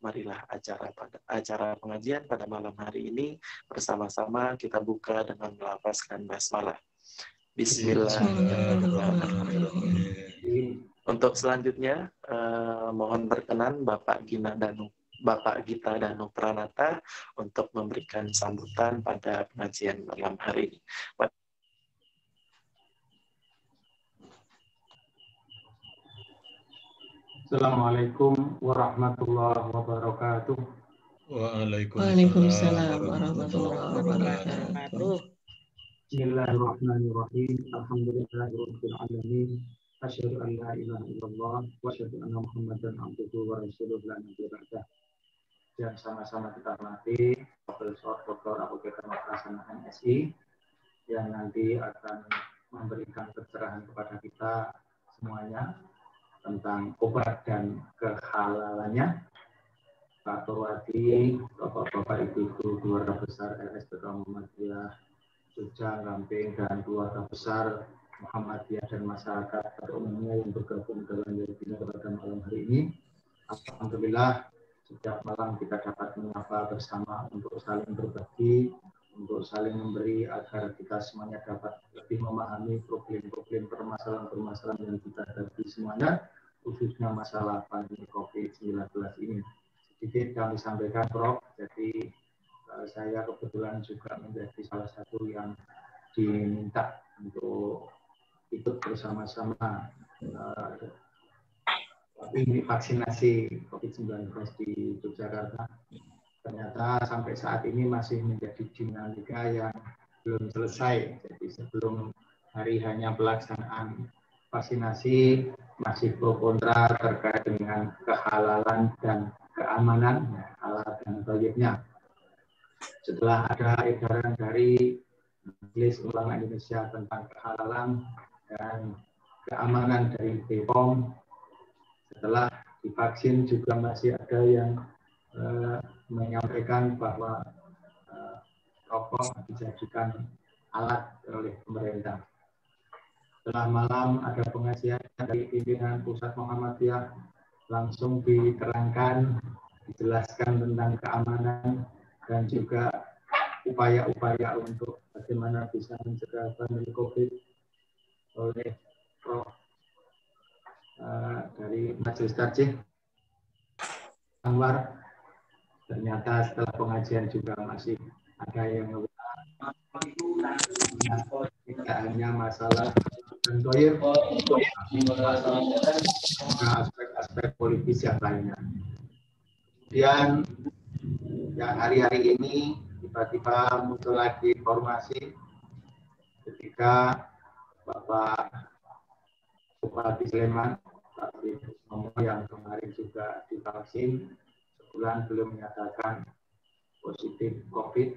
marilah acara pengajian pada malam hari ini bersama-sama kita buka dengan melafazkan basmalah. Bismillahirrahmanirrahim. Untuk selanjutnya, mohon berkenan Bapak Gita Danu Pranata untuk memberikan sambutan pada pengajian malam hari ini. Assalamualaikum warahmatullahi wabarakatuh. Waalaikumsalam warahmatullahi wabarakatuh. Bismillahirrahmanirrahim. Alhamdulillahirabbil alamin. Asyhadu an la ilaha illallah wa asyhadu anna Muhammadan abduhu wa rasuluhu la nabiyya ba'dah. Yang sama-sama kita hormati Profesor Dr. Abu Bakar Hasan MSI yang nanti akan memberikan pencerahan kepada kita semuanya tentang obat dan kehalalannya. Pak Purwadi, Bapak-Bapak, Ibu-Ibu, keluarga besar RSPK Muhammadiyah Jogja, Gamping, dan keluarga besar Muhammadiyah dan masyarakat pada umumnya yang bergabung dalam webinar pada malam hari ini. Alhamdulillah, setiap malam kita dapat menyapa bersama untuk saling berbagi, untuk saling memberi agar kita semuanya dapat lebih memahami problem-problem permasalahan-permasalahan yang kita hadapi semuanya, khususnya masalah pandemi COVID-19 ini. Sedikit kami sampaikan, Prof. Jadi saya kebetulan juga menjadi salah satu yang diminta untuk ikut bersama-sama ini vaksinasi COVID-19 di Yogyakarta. Ternyata sampai saat ini masih menjadi dinamika yang belum selesai. Jadi sebelum hari hanya pelaksanaan vaksinasi masih pro kontra terkait dengan kehalalan dan keamanan alat dan proyeknya. Setelah ada edaran dari Majelis Ulama Indonesia tentang kehalalan dan keamanan dari BPOM, setelah divaksin juga masih ada yang menyampaikan bahwa rokok dijadikan alat oleh pemerintah. Setelah malam ada pengajian dari pimpinan Pusat Muhammadiyah, langsung diterangkan, dijelaskan tentang keamanan dan juga upaya-upaya untuk bagaimana bisa mencegah pandemi COVID oleh Prof. Dari Majelis Tarjih Anwar. Ternyata setelah pengajian juga masih ada yang tidak hanya masalah dan toyir, aspek-aspek politis yang lainnya. Kemudian yang hari-hari ini tiba-tiba muncul lagi informasi ketika Bapak Bupati Sleman, Pak Nomo yang kemarin juga divaksin, sebulan belum menyatakan positif COVID,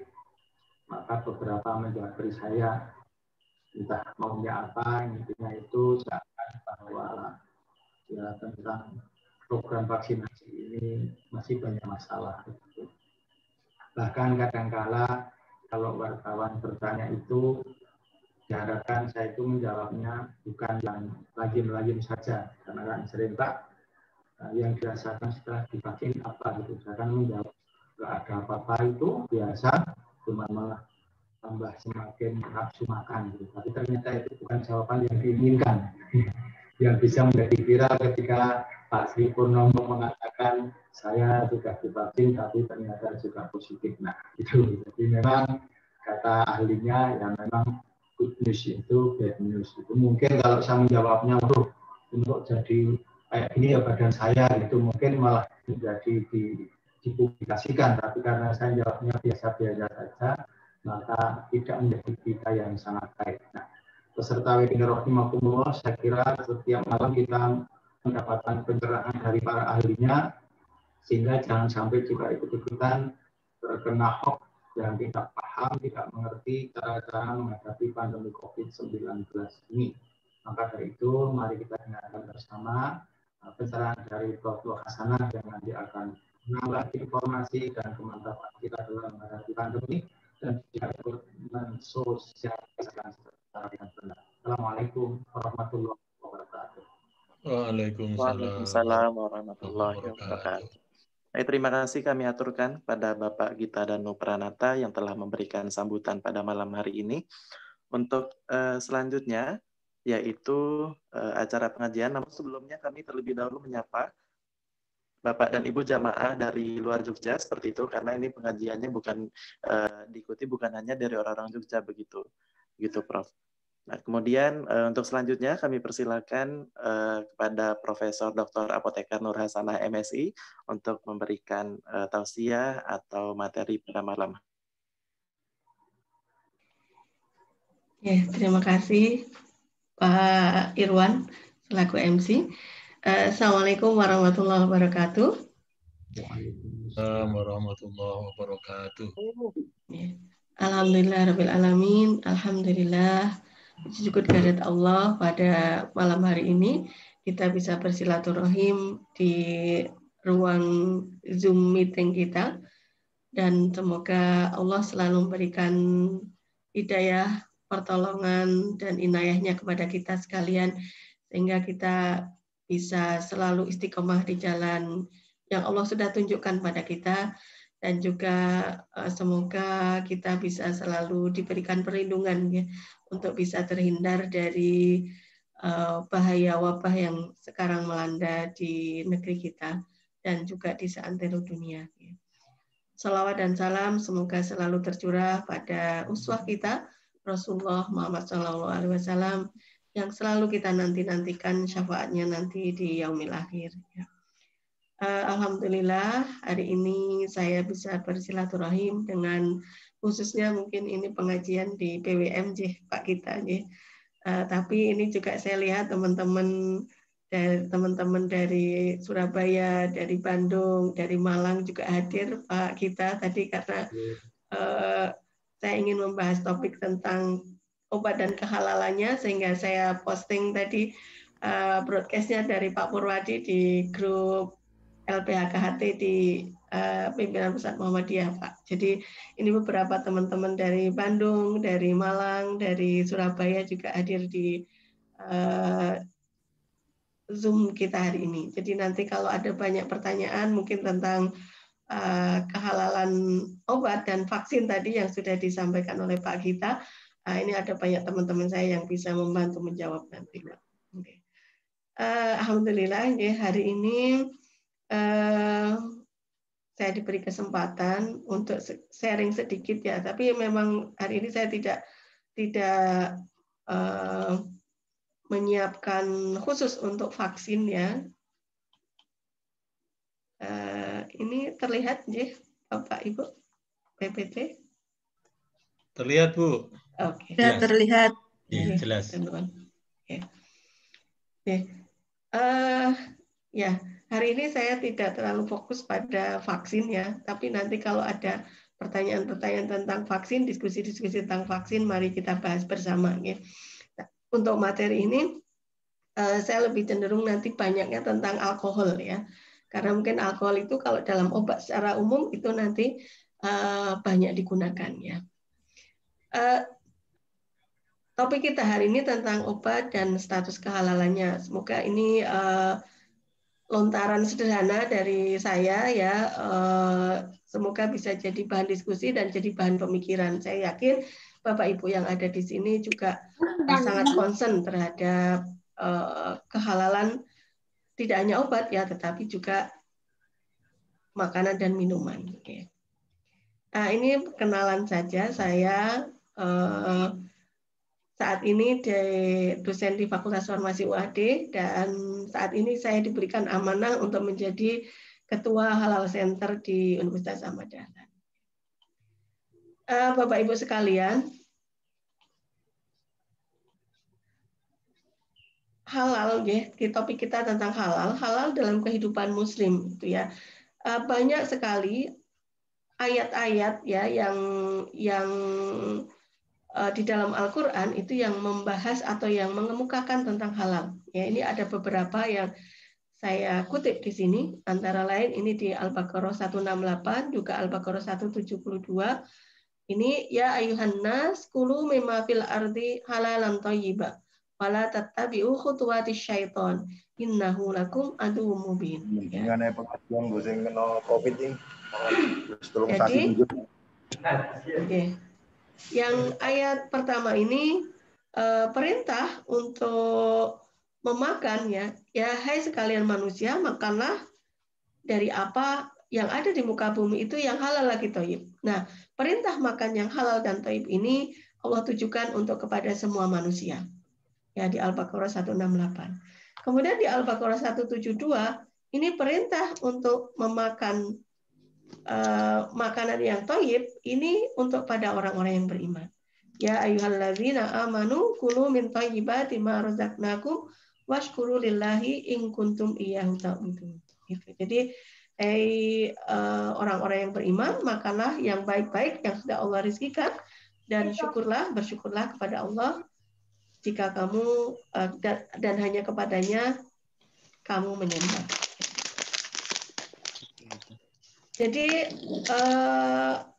maka beberapa menjawab saya, entah maunya apa, intinya itu seakan bahwa ya tentang program vaksinasi ini masih banyak masalah. Bahkan kadangkala kalau wartawan bertanya itu, diharapkan saya itu menjawabnya bukan yang lajim-lajim saja, karena kan sering Pak yang dirasakan setelah divaksin apa gitu. Saya kan menjawab nggak ada apa-apa itu biasa, cuma malah tambah semakin nafsu makan gitu. Tapi ternyata itu bukan jawaban yang diinginkan. Yang bisa menjadi viral ketika Pak Sri Purnomo mengatakan saya sudah divaksin tapi ternyata juga positif. Nah itu jadi memang kata ahlinya yang memang good news itu bad news. Itu mungkin kalau saya menjawabnya untuk jadi kayak gini ya badan saya itu mungkin malah menjadi dipublikasikan. Tapi karena saya jawabnya biasa-biasa saja, maka tidak menjadi berita yang sangat baik. Nah, peserta webinar rahimakumullah, saya kira setiap malam kita mendapatkan pencerahan dari para ahlinya, sehingga jangan sampai juga ikut-ikutan terkena hoax yang tidak paham, tidak mengerti cara-cara menghadapi pandemi COVID-19 ini. Maka dari itu, mari kita dengarkan bersama pencerahan dari Prof. Hasanah yang nanti akan menambah informasi dan kemantapan kita dalam menghadapi pandemi dan juga ikut mensosialisasikan secara yang benar. Assalamualaikum warahmatullahi wabarakatuh. Waalaikumsalam warahmatullahi wabarakatuh. Terima kasih kami aturkan pada Bapak Gita Danu Pranata yang telah memberikan sambutan pada malam hari ini. Untuk selanjutnya, yaitu acara pengajian. Namun sebelumnya kami terlebih dahulu menyapa Bapak dan Ibu jamaah dari luar Jogja seperti itu, karena ini pengajiannya bukan diikuti bukan hanya dari orang-orang Jogja begitu Prof. Nah, kemudian untuk selanjutnya kami persilakan kepada Profesor Dr. Apoteker Nur Hasanah MSI untuk memberikan tausiah atau materi pada malam. Ya, terima kasih Pak Irwan selaku MC. Assalamualaikum warahmatullahi wabarakatuh. Waalaikumsalam warahmatullahi wabarakatuh. Alhamdulillah rabbil alamin. Alhamdulillah syukur kehadirat Allah pada malam hari ini kita bisa bersilaturahim di ruang Zoom meeting kita, dan semoga Allah selalu memberikan hidayah, pertolongan dan inayahnya kepada kita sekalian sehingga kita bisa selalu istiqomah di jalan yang Allah sudah tunjukkan pada kita, dan juga semoga kita bisa selalu diberikan perlindungan ya, untuk bisa terhindar dari bahaya wabah yang sekarang melanda di negeri kita dan juga di seantero dunia. Salawat dan salam semoga selalu tercurah pada uswah kita Rasulullah Muhammad SAW yang selalu kita nanti-nantikan syafaatnya nanti di yaumil akhir. Ya. Alhamdulillah hari ini saya bisa bersilaturahim dengan khususnya mungkin ini pengajian di PWMJ Pak Gita. Tapi ini juga saya lihat teman-teman dari Surabaya, dari Bandung, dari Malang juga hadir Pak Gita tadi karena saya ingin membahas topik tentang obat dan kehalalannya, sehingga saya posting tadi broadcast-nya dari Pak Purwadi di grup LPHKHT di pimpinan pusat Muhammadiyah Pak. Jadi ini beberapa teman-teman dari Bandung, dari Malang, dari Surabaya juga hadir di Zoom kita hari ini. Jadi nanti kalau ada banyak pertanyaan mungkin tentang kehalalan obat dan vaksin tadi yang sudah disampaikan oleh Pak Gita, ini ada banyak teman-teman saya yang bisa membantu menjawab nanti. Okay. Alhamdulillah ya, hari ini saya diberi kesempatan untuk sharing sedikit ya, tapi memang hari ini saya tidak menyiapkan khusus untuk vaksin ya. Ini terlihat ya Bapak Ibu PPT? Terlihat Bu. Oke. Jelas. Terlihat. Iya, jelas. Oke. Ya, hari ini saya tidak terlalu fokus pada vaksin ya, tapi nanti kalau ada pertanyaan-pertanyaan tentang vaksin, diskusi-diskusi tentang vaksin, mari kita bahas bersama. Ya. Nah, untuk materi ini, saya lebih cenderung nanti banyaknya tentang alkohol ya, karena mungkin alkohol itu kalau dalam obat secara umum itu nanti banyak digunakan ya. Topik kita hari ini tentang obat dan status kehalalannya. Semoga ini lontaran sederhana dari saya ya, semoga bisa jadi bahan diskusi dan jadi bahan pemikiran. Saya yakin Bapak Ibu yang ada di sini juga sangat concern terhadap kehalalan tidak hanya obat ya, tetapi juga makanan dan minuman. Nah, ini perkenalan saja saya. Saat ini dosen di Fakultas Farmasi UAD, dan saat ini saya diberikan amanah untuk menjadi Ketua Halal Center di Universitas Ahmad Dahlan. Bapak Ibu sekalian, halal ya, topik kita tentang halal dalam kehidupan Muslim itu ya. Banyak sekali ayat-ayat ya yang di dalam Al-Quran itu yang membahas atau yang mengemukakan tentang halal. Ya, ini ada beberapa yang saya kutip di sini, antara lain ini di Al-Baqarah 168, juga Al-Baqarah 172. Ini ya ayuhan nas kulu mimma fil ardi halalan thayyiba wala tattabi'u khutuwatis syaiton innahu lakum aduwwum mubin. Ya. Dengan pengajian gue sing kena Covid ini. Jadi, okay. Yang ayat pertama ini perintah untuk memakan ya hai sekalian manusia, makanlah dari apa yang ada di muka bumi itu yang halal lagi thayyib. Nah, perintah makan yang halal dan thayyib ini Allah tujukan untuk kepada semua manusia. Ya, di Al-Baqarah 168. Kemudian di Al-Baqarah 172 ini perintah untuk memakan makanan yang thayyib ini untuk pada orang-orang yang beriman. Ya ayyuhalladzina amanu kulu min thayyibati ma razaqnakum washkuru lillahi in kuntum iyyahu ta'budun. Gitu. Jadi orang-orang yang beriman, makanlah yang baik-baik yang sudah Allah rizkikan dan bersyukurlah kepada Allah jika kamu dan hanya kepadanya kamu menyembah. Jadi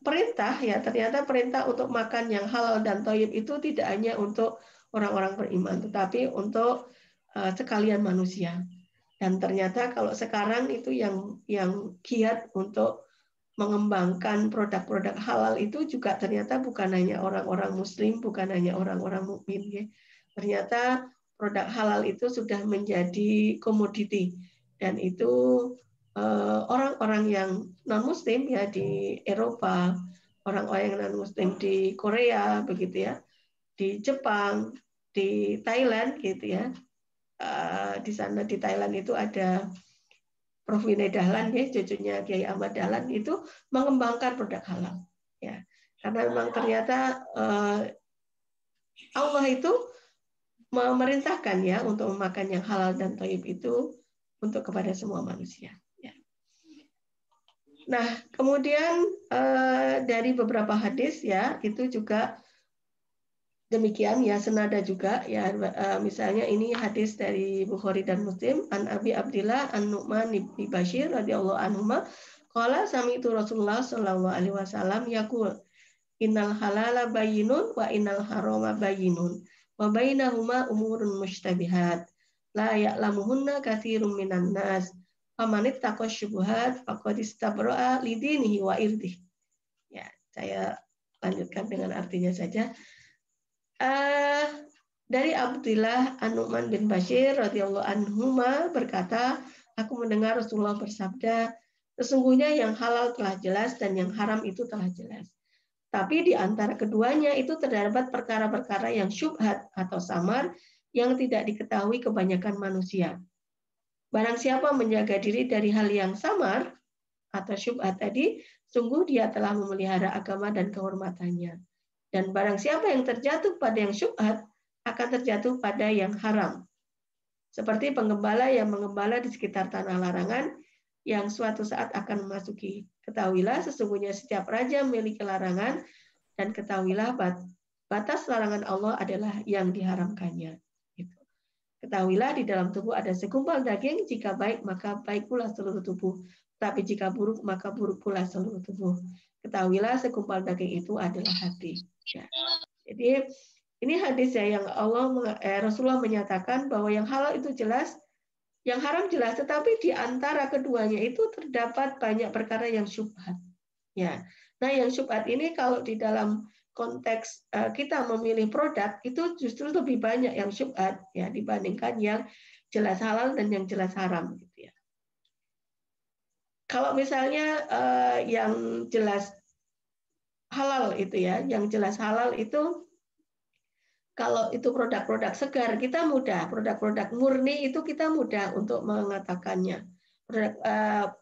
perintah ya ternyata perintah untuk makan yang halal dan thayyib itu tidak hanya untuk orang-orang beriman, tetapi untuk sekalian manusia. Dan ternyata kalau sekarang itu yang giat untuk mengembangkan produk-produk halal itu juga ternyata bukan hanya orang-orang Muslim, bukan hanya orang-orang mukmin. Ya. Ternyata produk halal itu sudah menjadi komoditi dan itu orang-orang yang non-Muslim ya di Eropa, orang-orang yang non-Muslim di Korea begitu ya, di Jepang, di Thailand gitu ya. Di sana di Thailand itu ada Prof. Vinay Dahlan ya, cucunya Kiai Ahmad Dahlan itu mengembangkan produk halal ya. Karena memang ternyata Allah itu memerintahkan ya untuk memakan yang halal dan thayyib itu untuk kepada semua manusia. Ya. Nah, kemudian dari beberapa hadis ya itu juga demikian ya senada juga ya misalnya ini hadis dari Bukhari dan Muslim an Abi Abdillah an Nu'man bin Bashir radhiyallahu anhuma qala sami'tu Rasulullah sallallahu alaihi wasallam yaqul innal halala bayyinun wa innal harama bayyinun wa bainahuma umurun mushtabihat la ya'lamuhunna katsirun minan nas faman ittaqa syubhat faqad istabra'a lidinihi wa irdihi. Ya, saya lanjutkan dengan artinya saja. Dari Abdullah an-Nu'man bin Bashir radhiyallahu anhuma berkata, aku mendengar Rasulullah bersabda, sesungguhnya yang halal telah jelas dan yang haram itu telah jelas. Tapi di antara keduanya itu terdapat perkara-perkara yang syubhat atau samar yang tidak diketahui kebanyakan manusia. Barang siapa menjaga diri dari hal yang samar atau syubhat tadi, sungguh dia telah memelihara agama dan kehormatannya. Dan barang siapa yang terjatuh pada yang syubhat akan terjatuh pada yang haram. Seperti penggembala yang mengembala di sekitar tanah larangan yang suatu saat akan memasuki. Ketahuilah sesungguhnya setiap raja memiliki larangan dan ketahuilah batas larangan Allah adalah yang diharamkannya. Gitu. Ketahuilah di dalam tubuh ada segumpal daging, jika baik maka baik pula seluruh tubuh. Tapi jika buruk maka buruk pula seluruh tubuh. Ketahuilah segumpal daging itu adalah hati. Ya. Jadi ini hadis ya yang Rasulullah menyatakan bahwa yang halal itu jelas, yang haram jelas, tetapi di antara keduanya itu terdapat banyak perkara yang syubhat. Ya. Nah, yang syubhat ini kalau di dalam konteks kita memilih produk itu justru lebih banyak yang syubhat ya dibandingkan yang jelas halal dan yang jelas haram gitu ya. Kalau misalnya yang jelas halal itu ya, yang jelas halal itu kalau itu produk-produk segar kita mudah, produk-produk murni itu kita mudah untuk mengatakannya.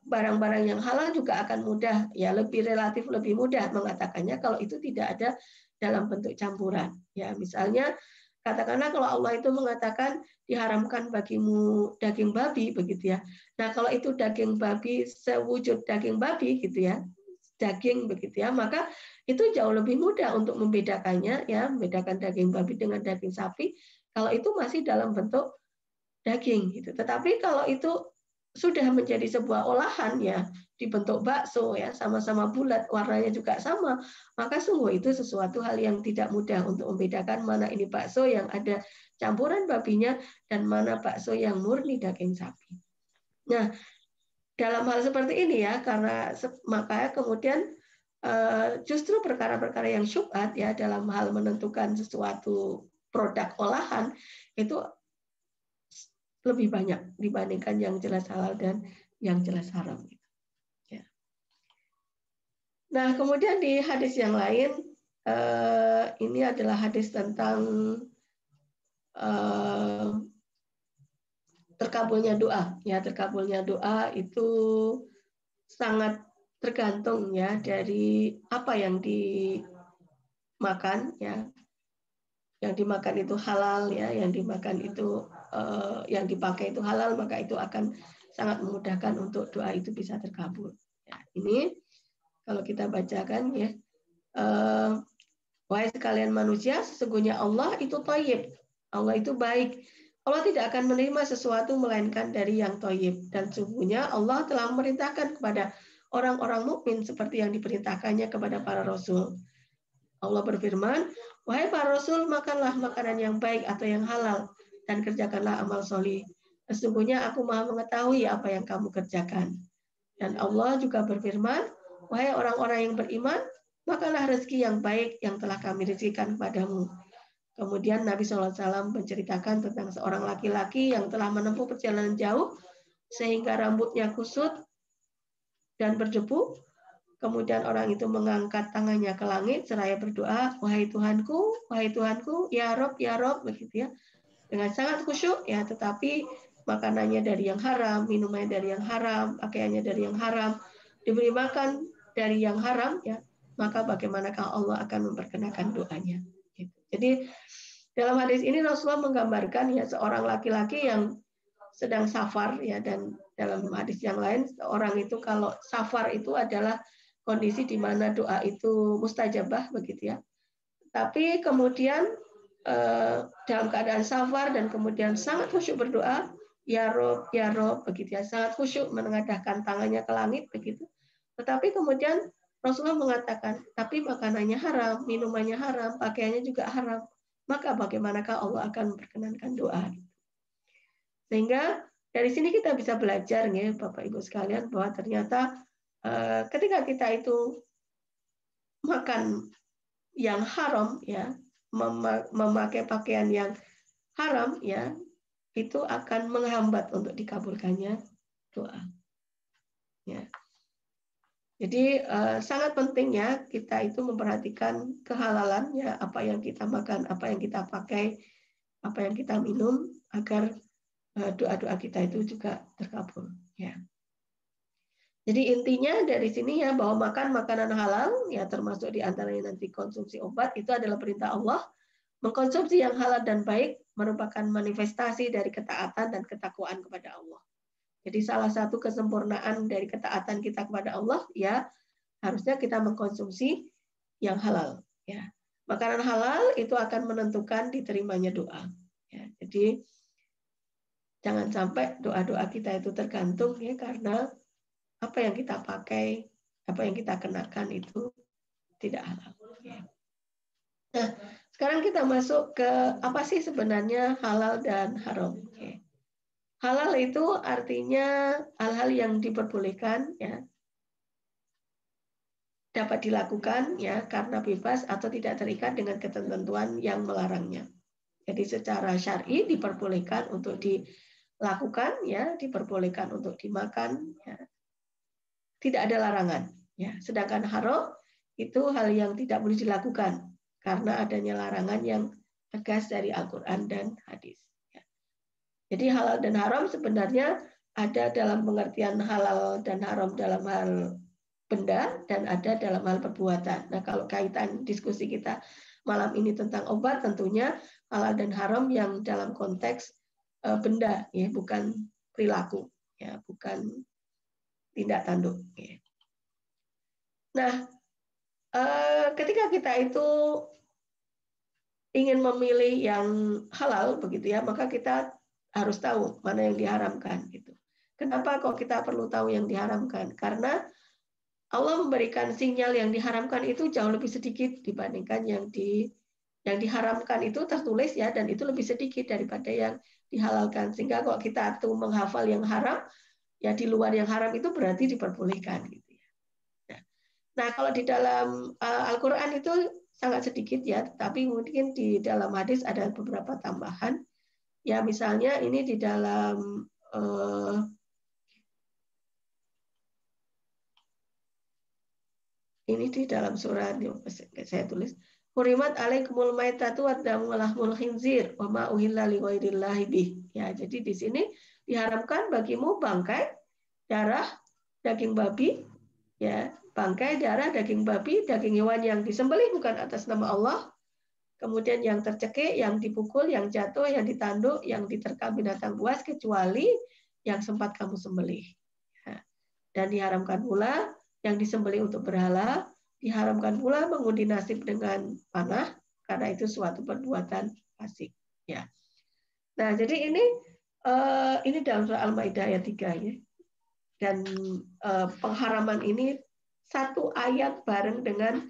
Barang-barang yang halal juga akan mudah, ya relatif lebih mudah mengatakannya kalau itu tidak ada dalam bentuk campuran. Ya, misalnya katakanlah kalau Allah itu mengatakan diharamkan bagimu daging babi begitu ya. Nah, kalau itu daging babi sewujud daging babi gitu ya, daging begitu ya, maka itu jauh lebih mudah untuk membedakannya ya, membedakan daging babi dengan daging sapi kalau itu masih dalam bentuk daging gitu. Tetapi kalau itu sudah menjadi sebuah olahan ya, dibentuk bakso ya, sama-sama bulat, warnanya juga sama, maka sungguh itu sesuatu hal yang tidak mudah untuk membedakan mana ini bakso yang ada campuran babinya dan mana bakso yang murni daging sapi. Nah, dalam hal seperti ini ya, karena makanya kemudian justru perkara-perkara yang syubhat ya dalam hal menentukan sesuatu produk olahan itu lebih banyak dibandingkan yang jelas halal dan yang jelas haram. Ya. Nah, kemudian di hadis yang lain ini adalah hadis tentang terkabulnya doa. Ya, terkabulnya doa itu sangat tergantung ya dari apa yang dimakan ya. Yang dimakan itu halal ya, yang dimakan itu yang dipakai itu halal, maka itu akan sangat memudahkan untuk doa itu bisa terkabul. Ya, ini kalau kita bacakan ya, wahai sekalian manusia, sesungguhnya Allah itu thayyib, Allah itu baik. Allah tidak akan menerima sesuatu melainkan dari yang thayyib, dan sesungguhnya Allah telah memerintahkan kepada orang-orang mukmin seperti yang diperintahkannya kepada para rasul. Allah berfirman, wahai para rasul, makanlah makanan yang baik atau yang halal dan kerjakanlah amal solih. Sesungguhnya aku maha mengetahui apa yang kamu kerjakan. Dan Allah juga berfirman, wahai orang-orang yang beriman, makanlah rezeki yang baik yang telah kami rezekikan kepadamu. Kemudian Nabi SAW menceritakan tentang seorang laki-laki yang telah menempuh perjalanan jauh sehingga rambutnya kusut dan berdebu. Kemudian orang itu mengangkat tangannya ke langit seraya berdoa, wahai Tuhanku, ya Rob, begitu ya. Dengan sangat khusyuk ya, tetapi makanannya dari yang haram, minumannya dari yang haram, pakaiannya dari yang haram, diberi makan dari yang haram ya, maka bagaimanakah Allah akan memperkenakan doanya. Gitu. Jadi dalam hadis ini Rasulullah menggambarkan ya seorang laki-laki yang sedang safar ya, dan dalam hadis yang lain orang itu kalau safar itu adalah kondisi di mana doa itu mustajabah begitu ya. Tapi kemudian dalam keadaan safar dan kemudian sangat khusyuk berdoa, ya Rob begitu ya, sangat khusyuk menengadahkan tangannya ke langit begitu. Tetapi kemudian Rasulullah mengatakan, tapi makanannya haram, minumannya haram, pakaiannya juga haram. Maka bagaimanakah Allah akan memperkenankan doa? Sehingga dari sini kita bisa belajar ya Bapak Ibu sekalian bahwa ternyata ketika kita itu makan yang haram ya, memakai pakaian yang haram ya, itu akan menghambat untuk dikabulkannya doa. Ya. Jadi sangat penting ya kita itu memperhatikan kehalalan ya, apa yang kita makan, apa yang kita pakai, apa yang kita minum, agar doa-doa kita itu juga terkabul ya. Jadi intinya dari sini ya bahwa makan makanan halal ya termasuk diantaranya nanti konsumsi obat itu adalah perintah Allah. Mengkonsumsi yang halal dan baik merupakan manifestasi dari ketaatan dan ketakwaan kepada Allah. Jadi salah satu kesempurnaan dari ketaatan kita kepada Allah ya harusnya kita mengkonsumsi yang halal ya. Makanan halal itu akan menentukan diterimanya doa. Ya, jadi jangan sampai doa-doa kita itu tergantung ya karena apa yang kita pakai, apa yang kita kenakan itu tidak halal. Nah, sekarang kita masuk ke apa sih sebenarnya halal dan haram. Halal itu artinya hal-hal yang diperbolehkan, ya, dapat dilakukan ya karena bebas atau tidak terikat dengan ketentuan yang melarangnya. Jadi secara syar'i diperbolehkan untuk dilakukan, ya, diperbolehkan untuk dimakan. Ya. Tidak ada larangan. Ya. Sedangkan haram itu hal yang tidak boleh dilakukan karena adanya larangan yang tegas dari Al-Quran dan hadis. Ya. Jadi halal dan haram sebenarnya ada dalam pengertian halal dan haram dalam hal benda dan ada dalam hal perbuatan. Nah, kalau kaitan diskusi kita malam ini tentang obat, tentunya halal dan haram yang dalam konteks benda, ya, bukan perilaku, ya, bukan tindak tanduk. Ya. Nah, ketika kita itu ingin memilih yang halal begitu ya, maka kita harus tahu mana yang diharamkan gitu. Kenapa kok kita perlu tahu yang diharamkan? Karena Allah memberikan sinyal yang diharamkan itu jauh lebih sedikit dibandingkan yang diharamkan itu tertulis ya, dan itu lebih sedikit daripada yang dihalalkan. Sehingga kalau kita tuh menghafal yang haram, ya di luar yang haram itu berarti diperbolehkan gitu ya. Nah, kalau di dalam Al-Qur'an itu sangat sedikit ya, tapi mungkin di dalam hadis ada beberapa tambahan. Ya, misalnya ini di dalam surat saya tulis, hurimat alaikumul maitatu waddamu lahmul khinzir wa ma uhilla li ghairillahi bih. Ya, jadi di sini diharamkan bagimu bangkai, darah, daging babi, ya, bangkai, darah, daging babi, daging hewan yang disembelih bukan atas nama Allah, kemudian yang tercekik, yang dipukul, yang jatuh, yang ditanduk, yang diterkam binatang buas kecuali yang sempat kamu sembelih. Ya. Dan diharamkan pula yang disembelih untuk berhala, diharamkan pula mengundi nasib dengan panah karena itu suatu perbuatan fasik. Ya. Nah, jadi ini dalam surah Al-Maidah ayat 3 ya. Dan pengharaman ini satu ayat bareng dengan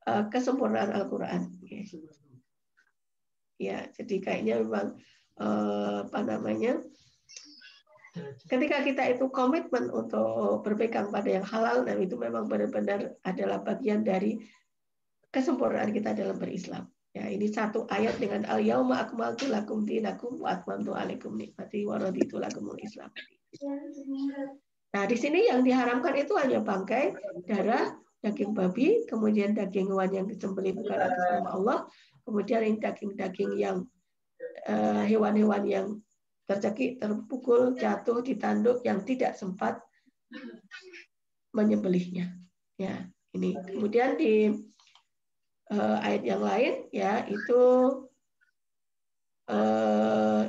kesempurnaan Al-Qur'an. Ya, jadi kayaknya memang ketika kita itu komitmen untuk berpegang pada yang halal, dan itu memang benar-benar adalah bagian dari kesempurnaan kita dalam berislam. Ya, ini satu ayat dengan al-yauma akmaltu lakum dinakum wa atmamtu alaikum nikmati wa raditu lakumul Islam. Nah, di sini yang diharamkan itu hanya bangkai, darah, daging babi, kemudian daging hewan yang disembelih bukan atas nama Allah, kemudian daging-daging yang hewan-hewan yang tercekik, terpukul, jatuh, ditanduk yang tidak sempat menyembelihnya. Ya, ini. Kemudian di ayat yang lain ya itu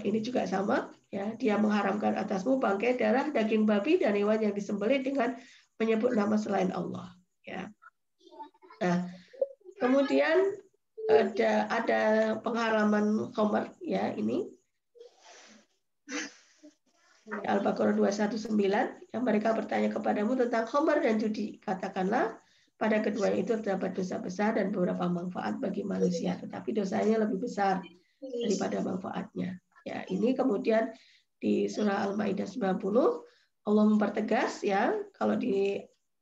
ini juga sama ya, dia mengharamkan atasmu bangkai, darah, daging babi dan hewan yang disembelih dengan menyebut nama selain Allah ya. Nah, kemudian ada pengharaman khamar ya, ini Al-Baqarah 219 yang mereka bertanya kepadamu tentang khamar dan judi, katakanlah pada keduanya itu terdapat dosa besar dan beberapa manfaat bagi manusia, tetapi dosanya lebih besar daripada manfaatnya. Ya, ini kemudian di surah Al-Maidah 90 Allah mempertegas ya, kalau di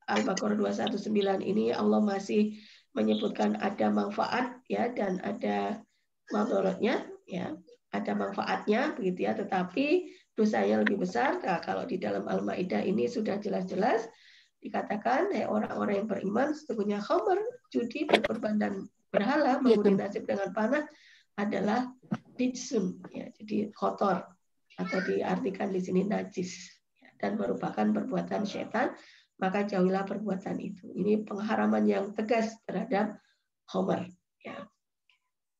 Al-Baqarah 219 ini Allah masih menyebutkan ada manfaat ya dan ada madaratnya ya, ada manfaatnya begitu ya, tetapi dosanya lebih besar. Nah, kalau di dalam Al-Maidah ini sudah jelas-jelas dikatakan orang-orang yang beriman sesungguhnya khamar, judi, berkorban dan berhala, mengundi nasib dengan panah adalah rijsun ya, jadi kotor atau diartikan di sini najis ya, dan merupakan perbuatan syaitan, maka jauhilah perbuatan itu. Ini pengharaman yang tegas terhadap khamar ya.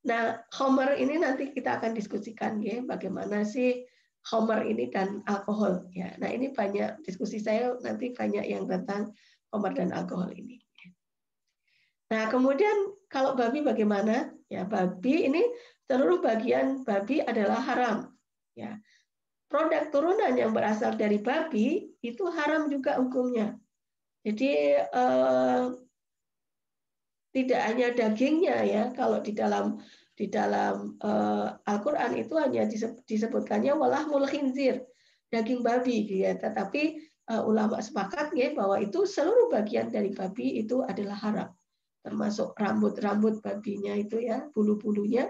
Nah, khamar ini nanti kita akan diskusikan ya, bagaimana sih khamar ini dan alkohol ya. Nah, ini banyak diskusi saya nanti banyak yang tentang khamar dan alkohol ini. Nah, kemudian kalau babi bagaimana? Ya, babi ini seluruh bagian babi adalah haram ya. Produk turunan yang berasal dari babi itu haram juga hukumnya. Jadi tidak hanya dagingnya ya, kalau di dalam Al-Qur'an itu hanya disebutkannya walahmul khinzir, daging babi ya, tetapi ulama sepakat ya bahwa itu seluruh bagian dari babi itu adalah haram, termasuk rambut-rambut babinya itu ya, bulu-bulunya,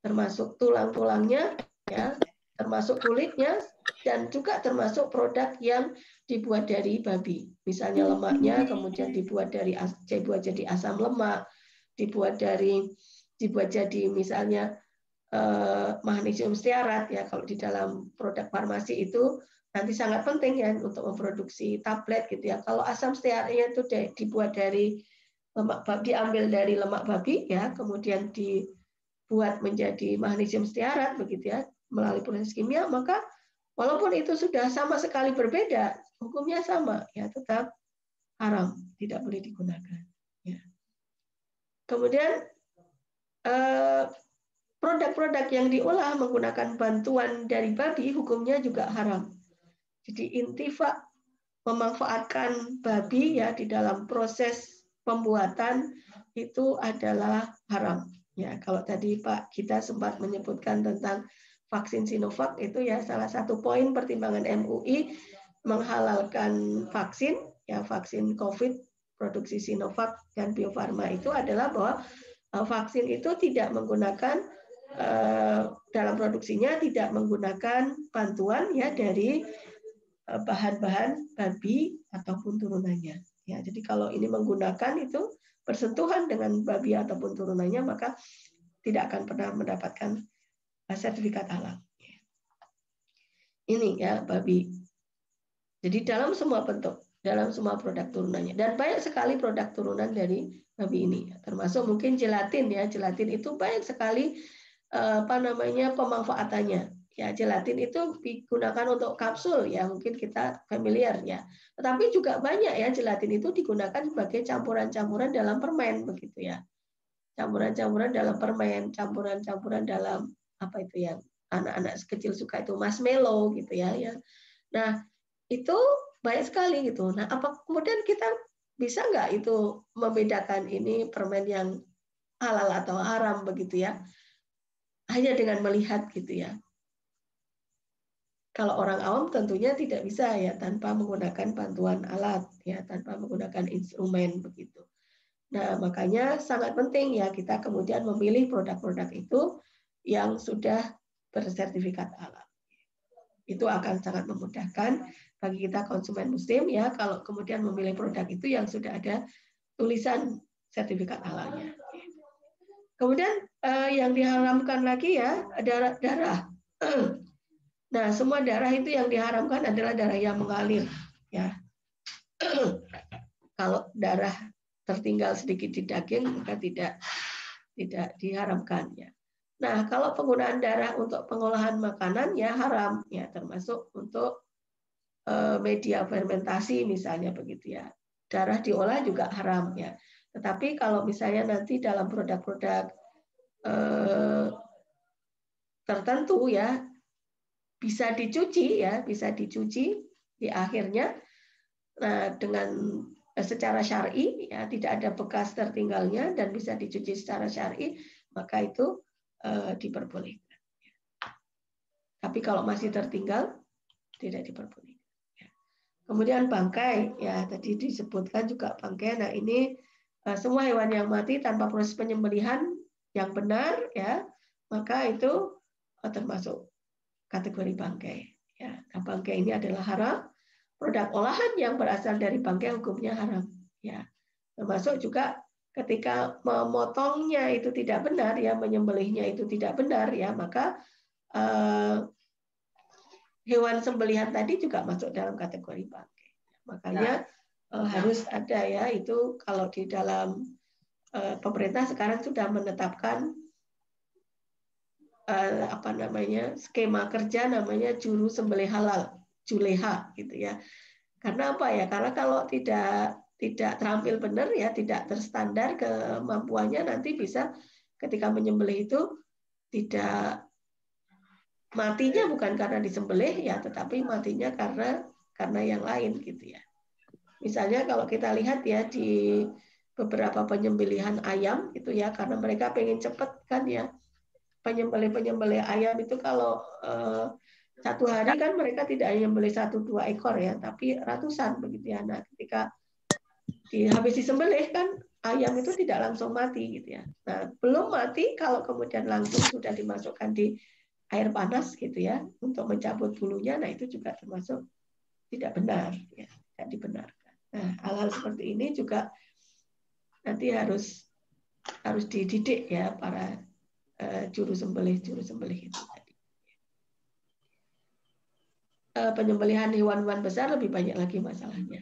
termasuk tulang-tulangnya ya, termasuk kulitnya, dan juga termasuk produk yang dibuat dari babi. Misalnya lemaknya kemudian dibuat jadi asam lemak, dibuat jadi misalnya magnesium stearat ya, kalau di dalam produk farmasi itu nanti sangat penting ya untuk memproduksi tablet gitu ya. Kalau asam stearatnya itu dibuat dari lemak babi, diambil dari lemak babi ya, kemudian dibuat menjadi magnesium stearat begitu ya melalui proses kimia, maka walaupun itu sudah sama sekali berbeda, hukumnya sama ya, tetap haram, tidak boleh digunakan ya. Kemudian produk-produk yang diolah menggunakan bantuan dari babi hukumnya juga haram. Jadi intifak memanfaatkan babi ya di dalam proses pembuatan itu adalah haram. Ya, kalau tadi Pak kita sempat menyebutkan tentang vaksin Sinovac itu ya salah satu poin pertimbangan MUI menghalalkan vaksin ya vaksin COVID produksi Sinovac dan Bio Farma itu adalah bahwa vaksin itu tidak menggunakan dalam produksinya tidak menggunakan bantuan ya dari bahan-bahan babi ataupun turunannya. Ya, jadi kalau ini menggunakan itu bersentuhan dengan babi ataupun turunannya maka tidak akan pernah mendapatkan sertifikat halal. Ini ya babi. Jadi dalam semua bentuk, dalam semua produk turunannya dan banyak sekali produk turunan dari babi ini. Termasuk mungkin gelatin ya, gelatin itu banyak sekali pemanfaatannya. Ya, gelatin itu digunakan untuk kapsul ya, mungkin kita familiar ya. Tetapi juga banyak ya gelatin itu digunakan sebagai campuran-campuran dalam permen begitu ya. Campuran-campuran dalam permen, campuran-campuran dalam apa itu yang anak-anak kecil suka itu marshmallow gitu ya. Nah, itu banyak sekali gitu. Nah, apa kemudian kita bisa nggak itu membedakan ini permen yang halal atau haram begitu ya? Hanya dengan melihat gitu ya. Kalau orang awam tentunya tidak bisa ya tanpa menggunakan bantuan alat ya, tanpa menggunakan instrumen begitu. Nah, makanya sangat penting ya kita kemudian memilih produk-produk itu yang sudah bersertifikat halal. Itu akan sangat memudahkan bagi kita konsumen muslim ya kalau kemudian memilih produk itu yang sudah ada tulisan sertifikat halalnya. Kemudian yang diharamkan lagi ya darah. Nah, semua darah itu yang diharamkan adalah darah yang mengalir ya. Kalau darah tertinggal sedikit di daging maka tidak diharamkan ya. Nah, kalau penggunaan darah untuk pengolahan makanan ya haram ya, termasuk untuk media fermentasi misalnya begitu ya. Darah diolah juga haram ya. Tetapi kalau misalnya nanti dalam produk-produk tertentu ya bisa dicuci ya, bisa dicuci di akhirnya dengan secara syar'i ya, tidak ada bekas tertinggalnya dan bisa dicuci secara syar'i, maka itu diperbolehkan. Tapi kalau masih tertinggal tidak diperbolehkan. Kemudian bangkai ya, tadi disebutkan juga bangkai. Nah, ini semua hewan yang mati tanpa proses penyembelihan yang benar ya, maka itu termasuk kategori bangkai. Ya, nah, bangkai ini adalah haram. Produk olahan yang berasal dari bangkai hukumnya haram. Ya, termasuk juga ketika memotongnya itu tidak benar, ya menyembelihnya itu tidak benar, ya maka hewan sembelihan tadi juga masuk dalam kategori bangkai. Makanya harus ada ya itu kalau di dalam pemerintah sekarang sudah menetapkan skema kerja namanya juru sembelih halal, juleha gitu ya. Karena apa ya? Karena kalau tidak terampil benar ya, tidak terstandar kemampuannya, nanti bisa ketika menyembelih itu tidak matinya bukan karena disembelih ya, tetapi matinya karena yang lain gitu ya. Misalnya kalau kita lihat ya di beberapa penyembelihan ayam gitu ya, karena mereka pengen cepet kan ya. Penyembelih ayam itu kalau satu hari kan mereka tidak hanya menyembelih 1-2 ekor ya, tapi ratusan begitu ya. Nah, ketika habis disembelih kan ayam itu tidak langsung mati gitu ya. Nah, belum mati kalau kemudian langsung sudah dimasukkan di air panas gitu ya untuk mencabut bulunya, nah itu juga termasuk tidak benar ya, tidak dibenarkan. Nah, hal-hal seperti ini juga nanti harus dididik ya para juru sembelih itu tadi. Penyembelihan hewan-hewan besar lebih banyak lagi masalahnya.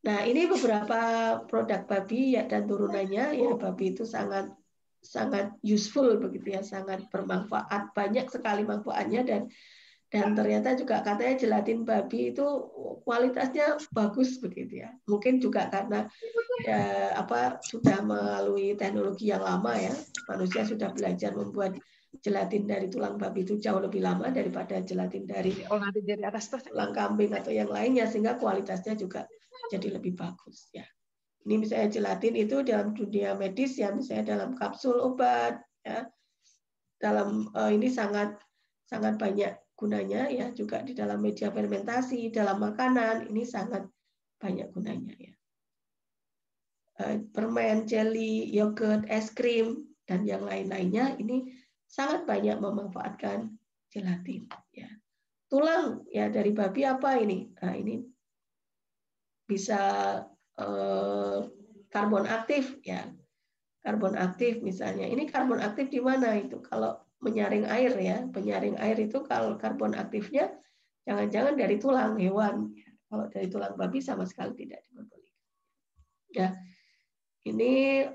Nah, ini beberapa produk babi ya dan turunannya ya. Babi itu sangat useful begitu ya, sangat bermanfaat, banyak sekali manfaatnya dan ternyata juga katanya gelatin babi itu kualitasnya bagus begitu ya. Mungkin juga karena sudah melalui teknologi yang lama ya, manusia sudah belajar membuat gelatin dari tulang babi itu jauh lebih lama daripada gelatin dari tulang kambing atau yang lainnya, sehingga kualitasnya juga jadi lebih bagus ya. Ini misalnya gelatin itu dalam dunia medis ya, misalnya dalam kapsul obat ya, dalam ini sangat banyak gunanya ya, juga di dalam media fermentasi, dalam makanan ini sangat banyak gunanya ya. Permen, jelly, yogurt, es krim dan yang lain-lainnya ini sangat banyak memanfaatkan gelatin ya. Tulang ya dari babi apa ini? Nah, ini bisa karbon aktif ya. Karbon aktif misalnya. Ini karbon aktif di mana itu? Kalau menyaring air ya, penyaring air itu kalau karbon aktifnya jangan-jangan dari tulang hewan. Kalau dari tulang babi sama sekali tidak diperbolehkan. Ya, ini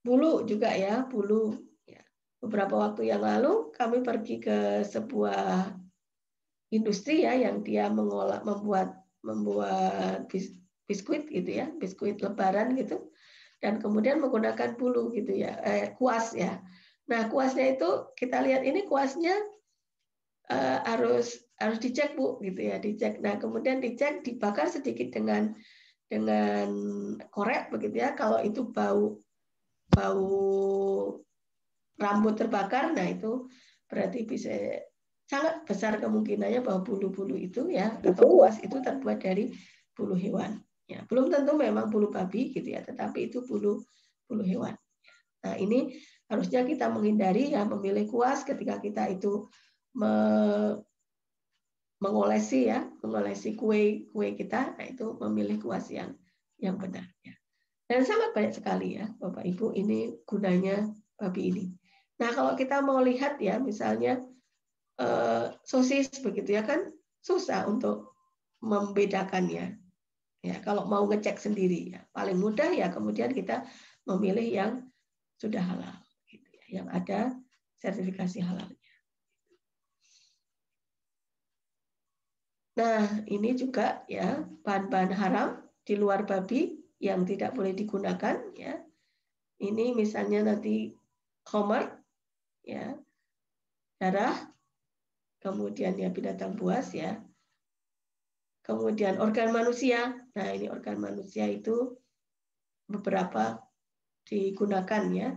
bulu juga ya, bulu. Ya. Beberapa waktu yang lalu kami pergi ke sebuah industri ya yang dia membuat biskuit gitu ya, biskuit lebaran gitu, dan kemudian menggunakan bulu gitu ya, kuas ya. Nah kuasnya itu kita lihat ini kuasnya harus dicek Bu gitu ya, dicek. Nah kemudian dicek, dibakar sedikit dengan korek begitu ya. Kalau itu bau rambut terbakar, nah itu berarti bisa sangat besar kemungkinannya bahwa bulu-bulu itu ya atau kuas itu terbuat dari bulu hewan. Ya, belum tentu memang bulu babi gitu ya, tetapi itu bulu hewan. Nah ini harusnya kita menghindari ya memilih kuas ketika kita itu mengolesi kue kita, nah itu memilih kuas yang benar ya. Dan sangat banyak sekali ya Bapak Ibu ini gunanya babi ini. Nah kalau kita mau lihat ya misalnya sosis begitu ya kan susah untuk membedakannya ya kalau mau ngecek sendiri ya paling mudah ya kemudian kita memilih yang sudah halal gitu ya, yang ada sertifikasi halalnya. Nah ini juga ya bahan-bahan haram di luar babi yang tidak boleh digunakan ya. Ini misalnya nanti khamar ya, darah, kemudian ya binatang buas ya, kemudian organ manusia. Nah ini organ manusia itu beberapa digunakan ya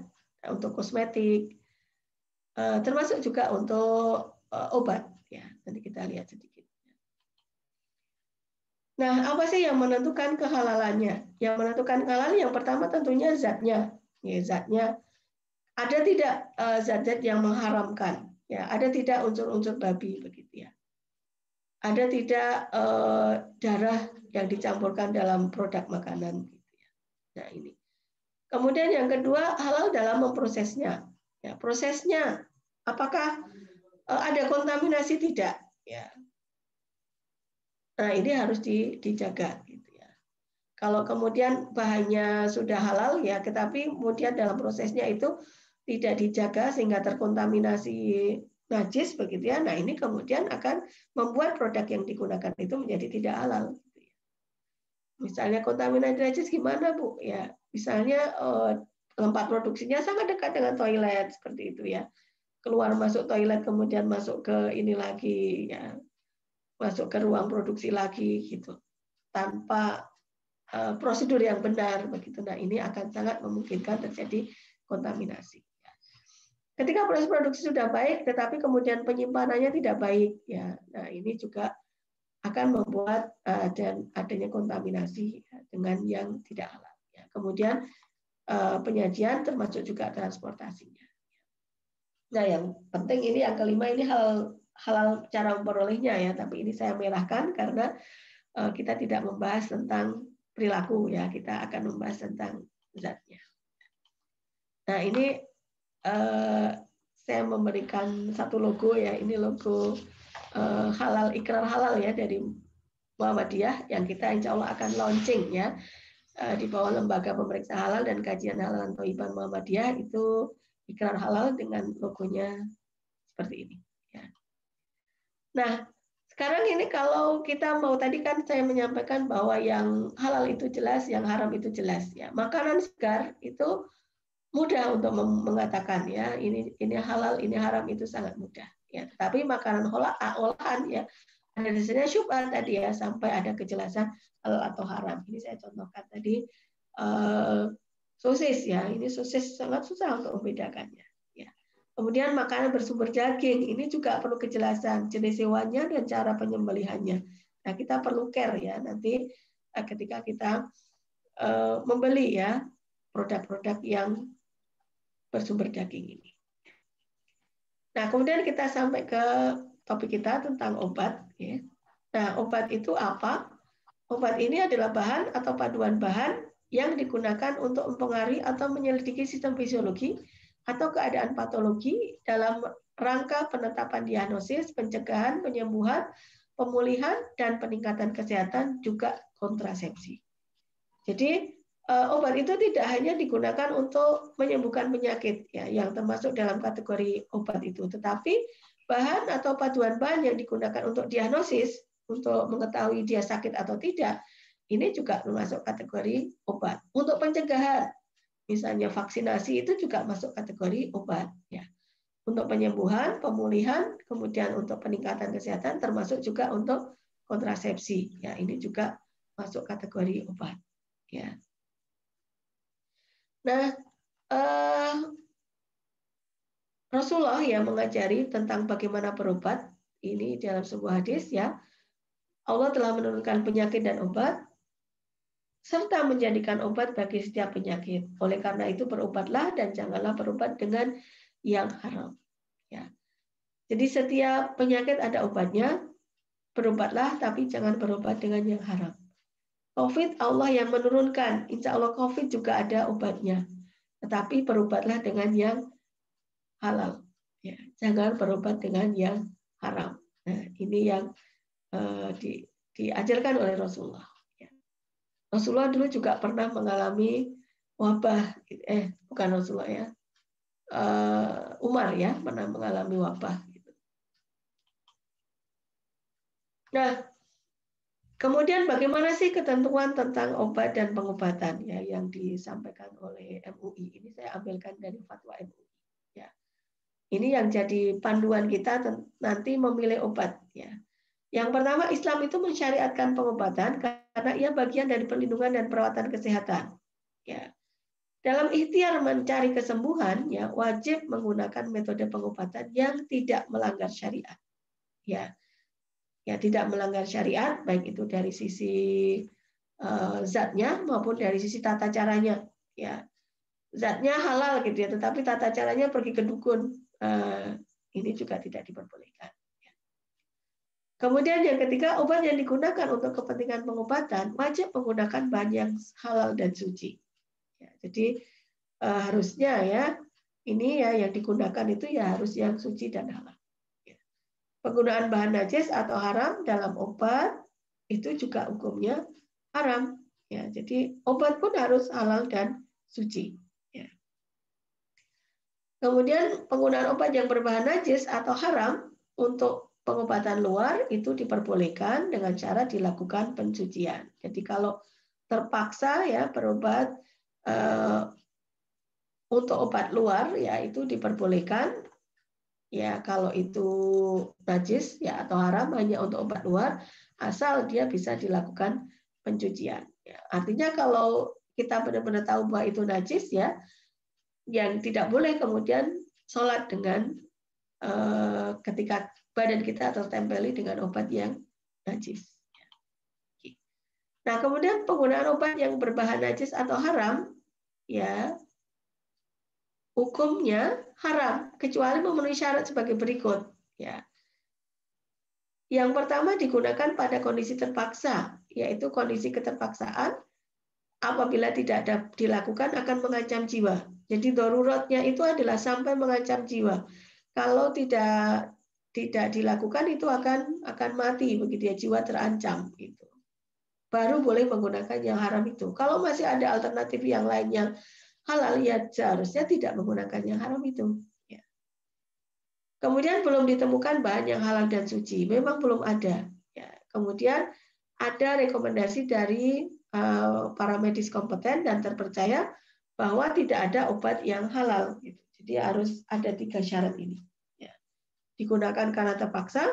untuk kosmetik, termasuk juga untuk obat ya. Nanti kita lihat sedikit. Nah apa sih yang menentukan kehalalannya? Yang menentukan kehalalan yang pertama tentunya zatnya. Ya, zatnya ada tidak zat-zat yang mengharamkan? Ya, ada tidak unsur-unsur babi begitu ya? Ada tidak darah yang dicampurkan dalam produk makanan gitu ya. Nah, ini. Kemudian yang kedua, halal dalam memprosesnya. Ya, prosesnya apakah ada kontaminasi tidak? Ya. Nah, ini harus dijaga gitu ya. Kalau kemudian bahannya sudah halal ya, tetapi kemudian dalam prosesnya itu tidak dijaga sehingga terkontaminasi najis begitu ya. Nah ini kemudian akan membuat produk yang digunakan itu menjadi tidak halal. Misalnya kontaminasi najis gimana Bu? Ya misalnya tempat produksinya sangat dekat dengan toilet seperti itu ya. Keluar masuk toilet kemudian masuk ke ini lagi ya, masuk ke ruang produksi lagi gitu tanpa prosedur yang benar begitu. Nah ini akan sangat memungkinkan terjadi kontaminasi. Ketika proses produksi sudah baik, tetapi kemudian penyimpanannya tidak baik, ya, nah ini juga akan membuat dan adanya kontaminasi dengan yang tidak halal. Ya. Kemudian penyajian termasuk juga transportasinya. Nah, yang penting ini yang kelima ini halal cara memperolehnya ya, tapi ini saya merahkan karena kita tidak membahas tentang perilaku ya, kita akan membahas tentang zatnya. Nah ini saya memberikan satu logo ya, ini logo halal ikrar halal ya dari Muhammadiyah yang kita insya Allah akan launching ya di bawah lembaga pemeriksa halal dan kajian halal Thayyibah Muhammadiyah itu ikrar halal dengan logonya seperti ini. Ya. Nah sekarang ini kalau kita mau tadi kan saya menyampaikan bahwa yang halal itu jelas, yang haram itu jelas ya. Makanan segar itu mudah untuk mengatakan ya ini halal, ini haram, itu sangat mudah ya. Tetapi makanan olahan ya ada di sini syubhat tadi ya, sampai ada kejelasan halal atau haram. Ini saya contohkan tadi sosis ya, ini sosis sangat susah untuk membedakannya ya. Kemudian makanan bersumber daging, ini juga perlu kejelasan jenis hewannya dan cara penyembelihannya. Nah, kita perlu care ya nanti ketika kita membeli ya produk-produk yang bersumber daging ini. Nah, kemudian kita sampai ke topik kita tentang obat. Ya. Nah, obat itu apa? Obat ini adalah bahan atau paduan bahan yang digunakan untuk mempengaruhi atau menyelidiki sistem fisiologi atau keadaan patologi dalam rangka penetapan diagnosis, pencegahan, penyembuhan, pemulihan, dan peningkatan kesehatan, juga kontrasepsi. Jadi obat itu tidak hanya digunakan untuk menyembuhkan penyakit ya, yang termasuk dalam kategori obat itu, tetapi bahan atau paduan bahan yang digunakan untuk diagnosis, untuk mengetahui dia sakit atau tidak, ini juga termasuk kategori obat. Untuk pencegahan, misalnya vaksinasi, itu juga masuk kategori obat ya. Untuk penyembuhan, pemulihan, kemudian untuk peningkatan kesehatan, termasuk juga untuk kontrasepsi ya, ini juga masuk kategori obat ya. Nah, Rasulullah yang mengajari tentang bagaimana berobat ini dalam sebuah hadis ya. Allah telah menurunkan penyakit dan obat serta menjadikan obat bagi setiap penyakit. Oleh karena itu berobatlah dan janganlah berobat dengan yang haram. Ya. Jadi setiap penyakit ada obatnya. Berobatlah tapi jangan berobat dengan yang haram. COVID Allah yang menurunkan. Insya Allah COVID juga ada obatnya. Tetapi berobatlah dengan yang halal. Ya, jangan berobat dengan yang haram. Nah, ini yang diajarkan oleh Rasulullah. Ya. Rasulullah dulu juga pernah mengalami wabah. Bukan Rasulullah ya. Umar ya pernah mengalami wabah. Gitu. Nah, kemudian bagaimana sih ketentuan tentang obat dan pengobatan ya yang disampaikan oleh MUI? Ini saya ambilkan dari fatwa MUI. Ya. Ini yang jadi panduan kita nanti memilih obat. Ya. Yang pertama, Islam itu mensyariatkan pengobatan karena ia bagian dari perlindungan dan perawatan kesehatan. Ya. Dalam ikhtiar mencari kesembuhan, ya wajib menggunakan metode pengobatan yang tidak melanggar syariat. Ya. Ya, tidak melanggar syariat, baik itu dari sisi zatnya maupun dari sisi tata caranya. Ya, zatnya halal gitu ya, tetapi tata caranya pergi ke dukun, ini juga tidak diperbolehkan. Ya. Kemudian yang ketiga, obat yang digunakan untuk kepentingan pengobatan wajib menggunakan bahan yang halal dan suci. Ya, jadi harusnya ya ini ya yang digunakan itu ya harus yang suci dan halal. Penggunaan bahan najis atau haram dalam obat itu juga hukumnya haram. Ya, jadi obat pun harus halal dan suci. Ya. Kemudian penggunaan obat yang berbahan najis atau haram untuk pengobatan luar itu diperbolehkan dengan cara dilakukan pencucian. Jadi kalau terpaksa ya berobat untuk obat luar ya itu diperbolehkan. Ya, kalau itu najis ya atau haram hanya untuk obat luar, asal dia bisa dilakukan pencucian. Ya, artinya kalau kita benar-benar tahu bahwa itu najis ya, yang tidak boleh kemudian sholat dengan ketika badan kita tertempeli dengan obat yang najis. Nah, kemudian penggunaan obat yang berbahan najis atau haram, ya hukumnya haram kecuali memenuhi syarat sebagai berikut. Ya. Yang pertama digunakan pada kondisi terpaksa, yaitu kondisi keterpaksaan apabila tidak dilakukan akan mengancam jiwa. Jadi daruratnya itu adalah sampai mengancam jiwa. Kalau tidak dilakukan itu akan mati begitu ya, jiwa terancam itu. Baru boleh menggunakan yang haram itu. Kalau masih ada alternatif yang lain yang halal ya seharusnya tidak menggunakan yang haram itu. Ya. Kemudian belum ditemukan bahan yang halal dan suci, memang belum ada. Ya. Kemudian ada rekomendasi dari para medis kompeten dan terpercaya bahwa tidak ada obat yang halal. Gitu. Jadi harus ada 3 syarat ini. Ya. Digunakan karena terpaksa,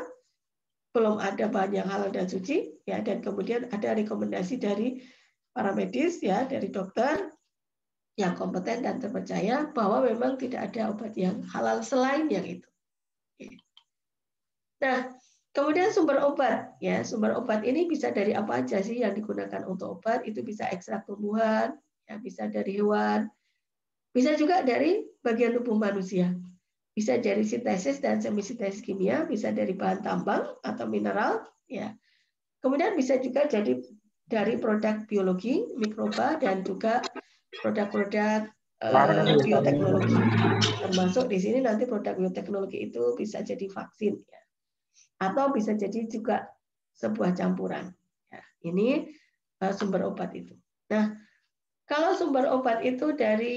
belum ada bahan yang halal dan suci, ya, dan kemudian ada rekomendasi dari para medis, ya, dari dokter yang kompeten dan terpercaya bahwa memang tidak ada obat yang halal selain yang itu. Nah, kemudian sumber obat, ya, sumber obat ini bisa dari apa aja sih yang digunakan untuk obat? Itu bisa ekstrak tumbuhan, ya, bisa dari hewan, bisa juga dari bagian tubuh manusia, bisa dari sintesis dan semisintesis kimia, bisa dari bahan tambang atau mineral, ya. Kemudian bisa juga jadi dari produk biologi, mikroba, dan juga produk-produk bioteknologi. Termasuk di sini nanti produk bioteknologi itu bisa jadi vaksin, ya. Atau bisa jadi juga sebuah campuran. Ya, ini sumber obat itu. Nah, kalau sumber obat itu dari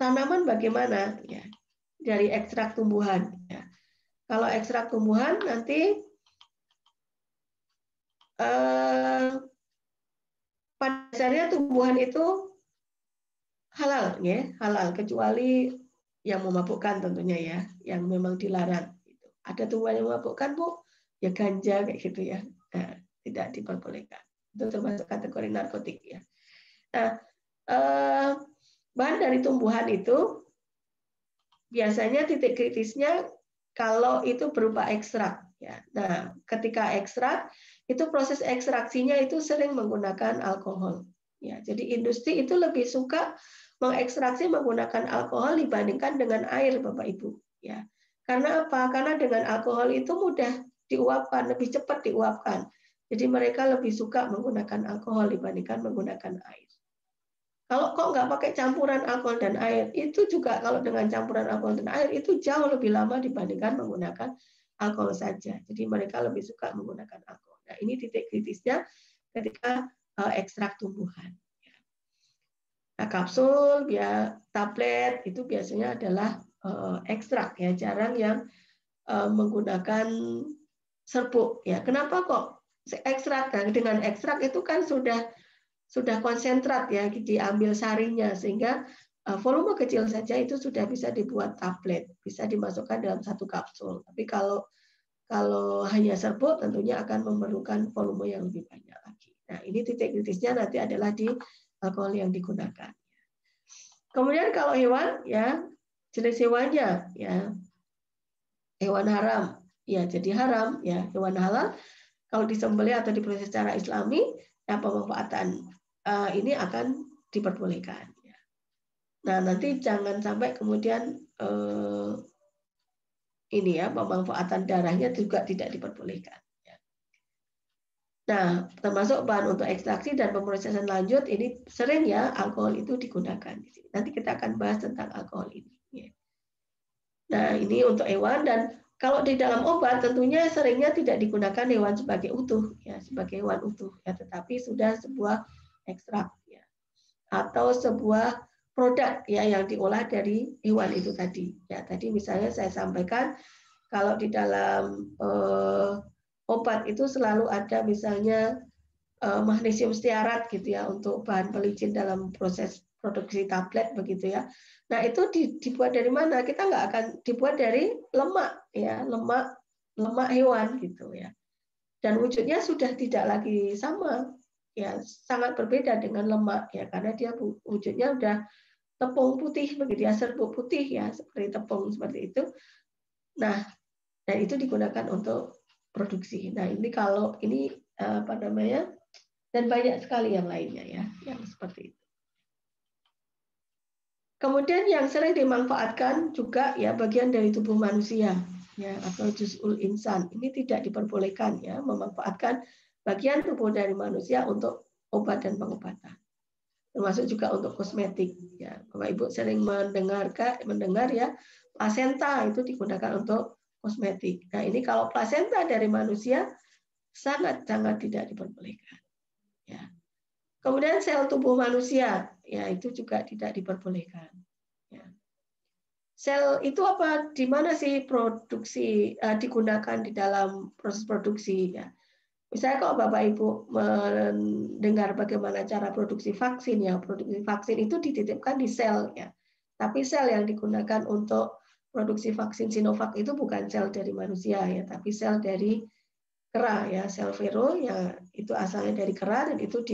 tanaman bagaimana? Ya, dari ekstrak tumbuhan. Ya. Kalau ekstrak tumbuhan nanti pada dasarnya tumbuhan itu halal, ya, halal kecuali yang memabukkan tentunya, ya, yang memang dilarang. Ada tumbuhan yang memabukkan, Bu, ya ganja kayak gitu, ya, nah, tidak diperbolehkan. Itu termasuk kategori narkotik, ya. Nah, bahan dari tumbuhan itu biasanya titik kritisnya kalau itu berupa ekstrak, ya. Nah, ketika ekstrak itu proses ekstraksinya itu sering menggunakan alkohol, ya. Jadi industri itu lebih suka mengekstraksi menggunakan alkohol dibandingkan dengan air, Bapak Ibu, ya. Karena apa? Karena dengan alkohol itu mudah diuapkan, lebih cepat diuapkan. Jadi mereka lebih suka menggunakan alkohol dibandingkan menggunakan air. Kalau kok nggak pakai campuran alkohol dan air, itu juga kalau dengan campuran alkohol dan air itu jauh lebih lama dibandingkan menggunakan alkohol saja. Jadi mereka lebih suka menggunakan alkohol. Nah, ini titik kritisnya ketika ekstrak tumbuhan. Nah, kapsul, ya, tablet itu biasanya adalah ekstrak, ya, jarang yang menggunakan serbuk, ya. Kenapa kok ekstrak? Nah, dengan ekstrak itu kan sudah konsentrat, ya, diambil sarinya sehingga volume kecil saja itu sudah bisa dibuat tablet, bisa dimasukkan dalam satu kapsul. Tapi kalau hanya serbuk tentunya akan memerlukan volume yang lebih banyak lagi. Nah, ini titik kritisnya nanti adalah di alkohol yang digunakan. Kemudian kalau hewan, ya, jenis hewannya, ya, hewan haram, ya, jadi haram, ya, hewan halal kalau disembelih atau diproses secara Islami, ya, pemanfaatan ini akan diperbolehkan. Nah, nanti jangan sampai kemudian ini, ya, pemanfaatan darahnya juga tidak diperbolehkan. Nah, termasuk bahan untuk ekstraksi dan pemrosesan lanjut ini sering, ya, alkohol itu digunakan di sini. Nanti kita akan bahas tentang alkohol ini. Nah, ini untuk hewan, dan kalau di dalam obat tentunya seringnya tidak digunakan hewan sebagai utuh, ya, sebagai hewan utuh, ya, tetapi sudah sebuah ekstrak, ya, atau sebuah produk, ya, yang diolah dari hewan itu tadi. Ya, tadi misalnya saya sampaikan kalau di dalam obat itu selalu ada misalnya magnesium stearat gitu, ya, untuk bahan pelicin dalam proses produksi tablet begitu, ya. Nah, itu dibuat dari mana? Kita nggak akan dibuat dari lemak, ya, lemak hewan gitu, ya. Dan wujudnya sudah tidak lagi sama, ya, sangat berbeda dengan lemak, ya, karena dia wujudnya udah tepung putih begitu, ya, serbuk putih, ya, seperti tepung seperti itu. Nah, dan itu digunakan untuk produksi. Nah, ini kalau ini apa namanya? Dan banyak sekali yang lainnya, ya, yang seperti itu. Kemudian yang sering dimanfaatkan juga, ya, bagian dari tubuh manusia, ya, atau juz'ul insan. Ini tidak diperbolehkan, ya, memanfaatkan bagian tubuh dari manusia untuk obat dan pengobatan. Termasuk juga untuk kosmetik, ya. Bapak Ibu sering mendengar, ya, plasenta itu digunakan untuk kosmetik. Nah, ini kalau plasenta dari manusia sangat-sangat tidak diperbolehkan, ya. Kemudian sel tubuh manusia, ya, itu juga tidak diperbolehkan. Ya. Sel itu apa? Di mana sih produksi digunakan di dalam proses produksi? Ya. Misalnya kalau Bapak Ibu mendengar bagaimana cara produksi vaksin, ya produksi vaksin itu dititipkan di sel ya. Tapi sel yang digunakan untuk produksi vaksin Sinovac itu bukan sel dari manusia ya, tapi sel dari kera ya, sel vero ya, itu asalnya dari kera dan itu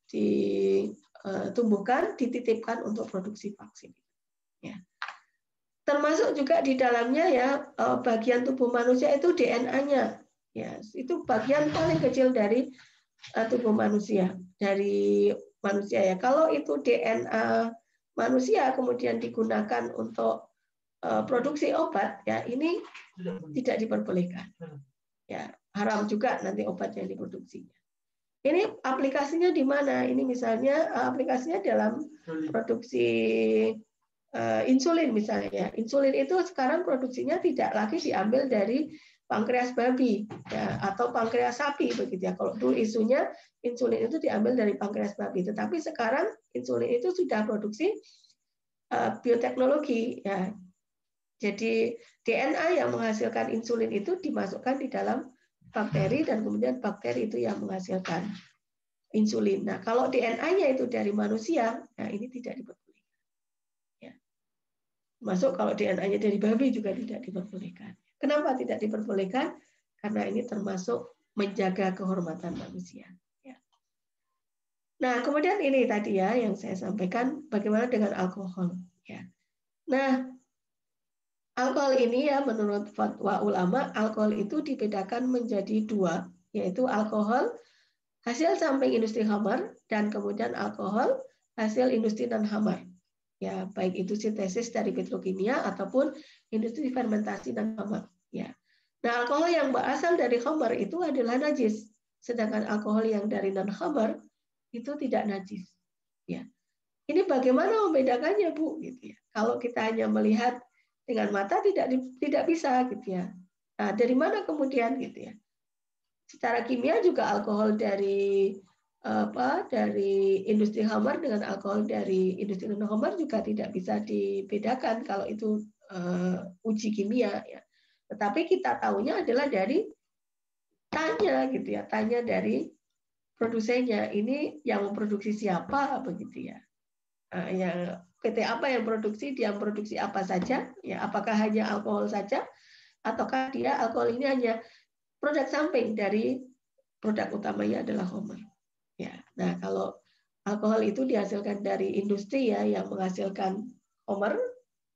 ditumbuhkan, dititipkan untuk produksi vaksin. Ya. Termasuk juga di dalamnya ya bagian tubuh manusia itu DNA-nya. Ya, itu bagian paling kecil dari tubuh manusia, dari manusia ya. Kalau itu DNA manusia kemudian digunakan untuk produksi obat, ya ini tidak diperbolehkan. Ya, haram juga nanti obat yang diproduksinya. Ini aplikasinya di mana? Ini misalnya aplikasinya dalam produksi insulin misalnya. Insulin itu sekarang produksinya tidak lagi diambil dari pankreas babi ya, atau pankreas sapi begitu ya. Kalau dulu isunya insulin itu diambil dari pankreas babi, tetapi sekarang insulin itu sudah produksi bioteknologi ya. Jadi DNA yang menghasilkan insulin itu dimasukkan di dalam bakteri dan kemudian bakteri itu yang menghasilkan insulin. Nah, kalau DNA-nya itu dari manusia, nah ini tidak diperbolehkan. Ya. Masuk kalau DNA-nya dari babi juga tidak diperbolehkan. Kenapa tidak diperbolehkan? Karena ini termasuk menjaga kehormatan manusia. Ya. Nah, kemudian ini tadi ya yang saya sampaikan, bagaimana dengan alkohol. Ya. Nah, alkohol ini ya menurut fatwa ulama, alkohol itu dibedakan menjadi dua, yaitu alkohol hasil samping industri khamar dan kemudian alkohol hasil industri non-khamar. Ya, baik itu sintesis dari petrokimia ataupun industri fermentasi non-khamar. Ya. Nah, alkohol yang berasal dari khamar itu adalah najis, sedangkan alkohol yang dari non-khamar itu tidak najis. Ya. Ini bagaimana membedakannya, Bu? Gitu ya. Kalau kita hanya melihat dengan mata tidak bisa, gitu ya. Nah, dari mana kemudian, gitu ya? Secara kimia juga alkohol dari industri khamar dengan alkohol dari industri non-khamar juga tidak bisa dibedakan kalau itu uji kimia ya. Tetapi kita tahunya adalah dari tanya gitu ya, tanya dari produsennya, ini yang memproduksi siapa begitu ya. Yang PT apa yang produksi, dia produksi apa saja ya, apakah hanya alkohol saja ataukah dia alkohol ini hanya produk samping dari produk utamanya adalah khamar. Ya, nah kalau alkohol itu dihasilkan dari industri ya yang menghasilkan khamar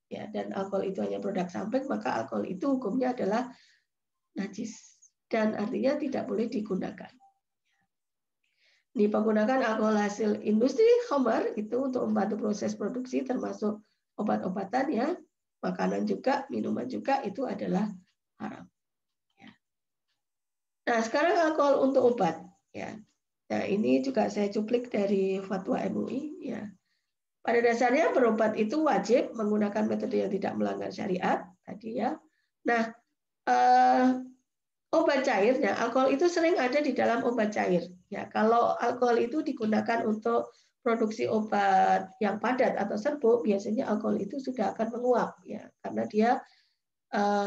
ya, dan alkohol itu hanya produk samping, maka alkohol itu hukumnya adalah najis dan artinya tidak boleh digunakan. Ini penggunaan alkohol hasil industri khamar itu untuk membantu proses produksi termasuk obat-obatan ya, makanan juga, minuman juga itu adalah haram. Ya. Nah, sekarang alkohol untuk obat ya. Nah, ini juga saya cuplik dari fatwa MUI ya. Pada dasarnya berobat itu wajib menggunakan metode yang tidak melanggar syariat tadi ya. Nah, obat cairnya, alkohol itu sering ada di dalam obat cair. Ya, kalau alkohol itu digunakan untuk produksi obat yang padat atau serbuk, biasanya alkohol itu sudah akan menguap ya, karena dia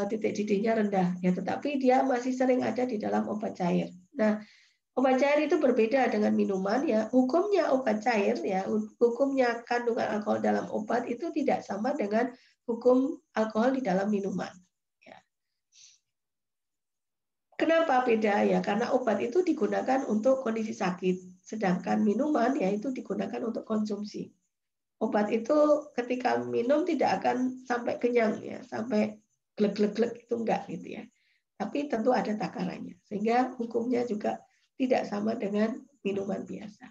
titik didihnya rendah. Ya, tetapi dia masih sering ada di dalam obat cair. Nah, obat cair itu berbeda dengan minuman ya. Hukumnya obat cair ya, hukumnya kandungan alkohol dalam obat itu tidak sama dengan hukum alkohol di dalam minuman. Ya. Kenapa beda ya? Karena obat itu digunakan untuk kondisi sakit, sedangkan minuman ya itu digunakan untuk konsumsi. Obat itu ketika minum tidak akan sampai kenyang ya, sampai glek-glek-glek itu enggak gitu ya. Tapi tentu ada takarannya, sehingga hukumnya juga tidak sama dengan minuman biasa.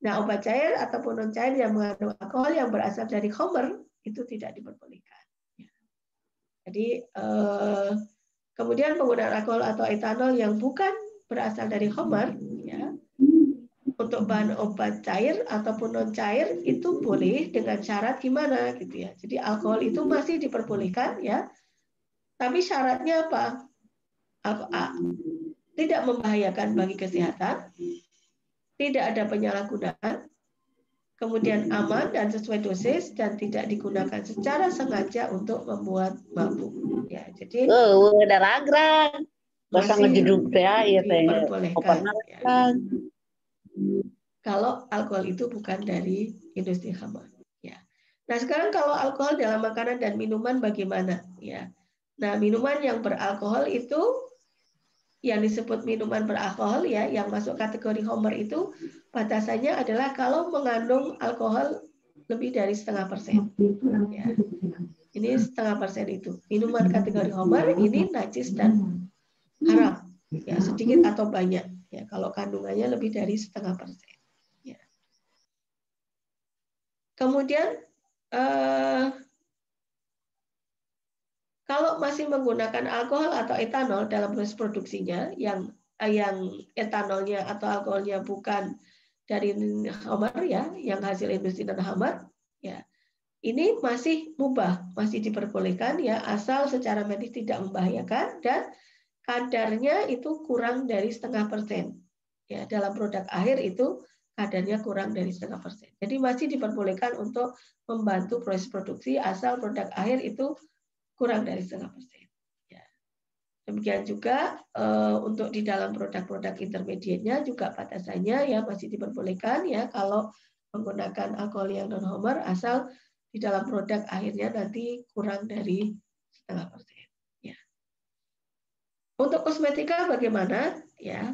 Nah, obat cair ataupun non cair yang mengandung alkohol yang berasal dari khamar itu tidak diperbolehkan. Jadi kemudian penggunaan alkohol atau etanol yang bukan berasal dari khamar, ya, untuk bahan obat cair ataupun non cair itu boleh dengan syarat gimana gitu ya. Jadi alkohol itu masih diperbolehkan ya, tapi syaratnya apa? Tidak membahayakan bagi kesehatan, tidak ada penyalahgunaan, kemudian aman dan sesuai dosis dan tidak digunakan secara sengaja untuk membuat mabuk. Ya, jadi udah ragrag. masih diperbolehkan. Ya. Kalau alkohol itu bukan dari industri khamar. Ya. Nah sekarang kalau alkohol dalam makanan dan minuman bagaimana? Ya. Nah minuman yang beralkohol itu yang disebut minuman beralkohol ya, yang masuk kategori khamar itu batasannya adalah kalau mengandung alkohol lebih dari 0,5%. Ya. Ini 0,5% itu. Minuman kategori khamar ini najis dan haram. Ya, sedikit atau banyak. Ya, kalau kandungannya lebih dari 0,5%. Ya. Kemudian kalau masih menggunakan alkohol atau etanol dalam proses produksinya, yang etanolnya atau alkoholnya bukan dari khamar ya, yang hasil industri dan khamar, ya, ini masih mubah, masih diperbolehkan ya, asal secara medis tidak membahayakan dan kadarnya itu kurang dari 0,5%. Ya, dalam produk akhir itu kadarnya kurang dari 0,5%. Jadi masih diperbolehkan untuk membantu proses produksi asal produk akhir itu kurang dari 0,5%. Ya. Demikian juga untuk di dalam produk-produk intermediate-nya juga batasannya ya masih diperbolehkan ya kalau menggunakan alkohol yang non khamar asal di dalam produk akhirnya nanti kurang dari 0,5%. Ya. Untuk kosmetika bagaimana? Ya.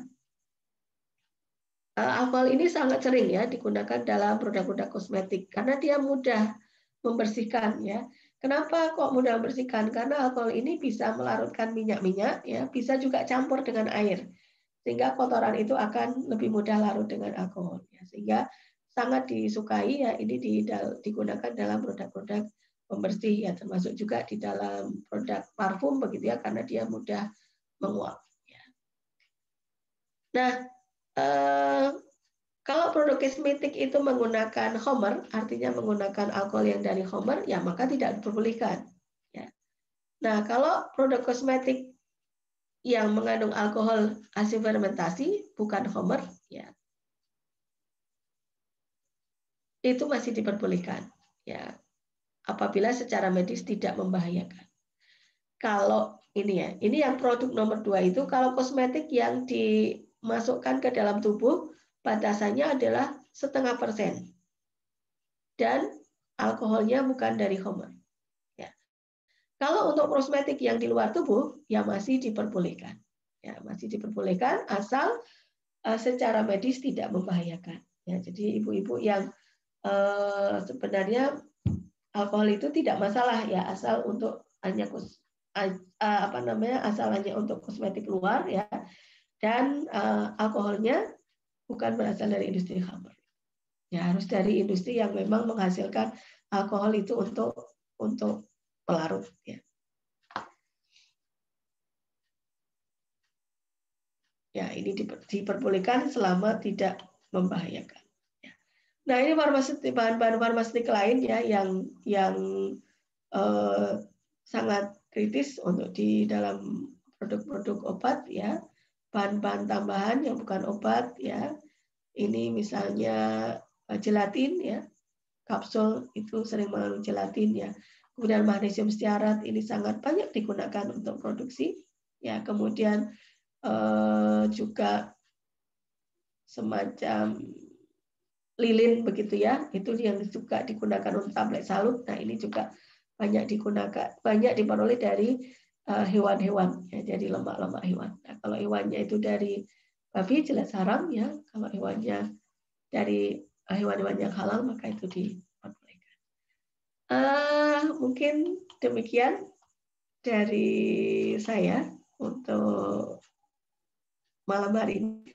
Alkohol ini sangat sering ya digunakan dalam produk-produk kosmetik karena dia mudah membersihkan ya. Kenapa kok mudah membersihkan? Karena alkohol ini bisa melarutkan minyak-minyak ya, bisa juga campur dengan air. Sehingga kotoran itu akan lebih mudah larut dengan alkohol ya. Sehingga sangat disukai ya ini digunakan dalam produk-produk pembersih ya, termasuk juga di dalam produk parfum begitu ya karena dia mudah menguap ya. Nah, kalau produk kosmetik itu menggunakan khamar, artinya menggunakan alkohol yang dari khamar, ya maka tidak diperbolehkan. Ya. Nah, kalau produk kosmetik yang mengandung alkohol hasil fermentasi, bukan khamar, ya itu masih diperbolehkan. Ya, apabila secara medis tidak membahayakan. Kalau ini ya, ini yang produk nomor 2 itu, kalau kosmetik yang dimasukkan ke dalam tubuh, batasannya adalah 0,5%. Dan alkoholnya bukan dari khamar. Ya. Kalau untuk kosmetik yang di luar tubuh, ya masih diperbolehkan. Ya, masih diperbolehkan asal secara medis tidak membahayakan. Ya, jadi ibu-ibu yang sebenarnya alkohol itu tidak masalah ya, asal untuk hanya asal hanya untuk kosmetik luar ya, dan alkoholnya bukan berasal dari industri khamar. Ya, harus dari industri yang memang menghasilkan alkohol itu untuk pelarut. Ya. Ya, ini diperbolehkan selama tidak membahayakan. Ya. Nah, ini bahan-bahan farmaseutik lain ya yang sangat kritis untuk di dalam produk-produk obat ya, bahan-bahan tambahan yang bukan obat ya. Ini misalnya gelatin ya, kapsul itu sering mengandung gelatin ya. Kemudian magnesium stearat ini sangat banyak digunakan untuk produksi ya. Kemudian juga semacam lilin begitu ya, itu yang juga digunakan untuk tablet salut. Nah ini juga banyak diperoleh dari hewan-hewan ya, jadi lemak-lemak hewan. Nah, kalau hewannya itu dari babi jelas haram ya, kalau hewannya dari hewan-hewan yang halal maka itu diperbolehkan. Mungkin demikian dari saya untuk malam hari ini.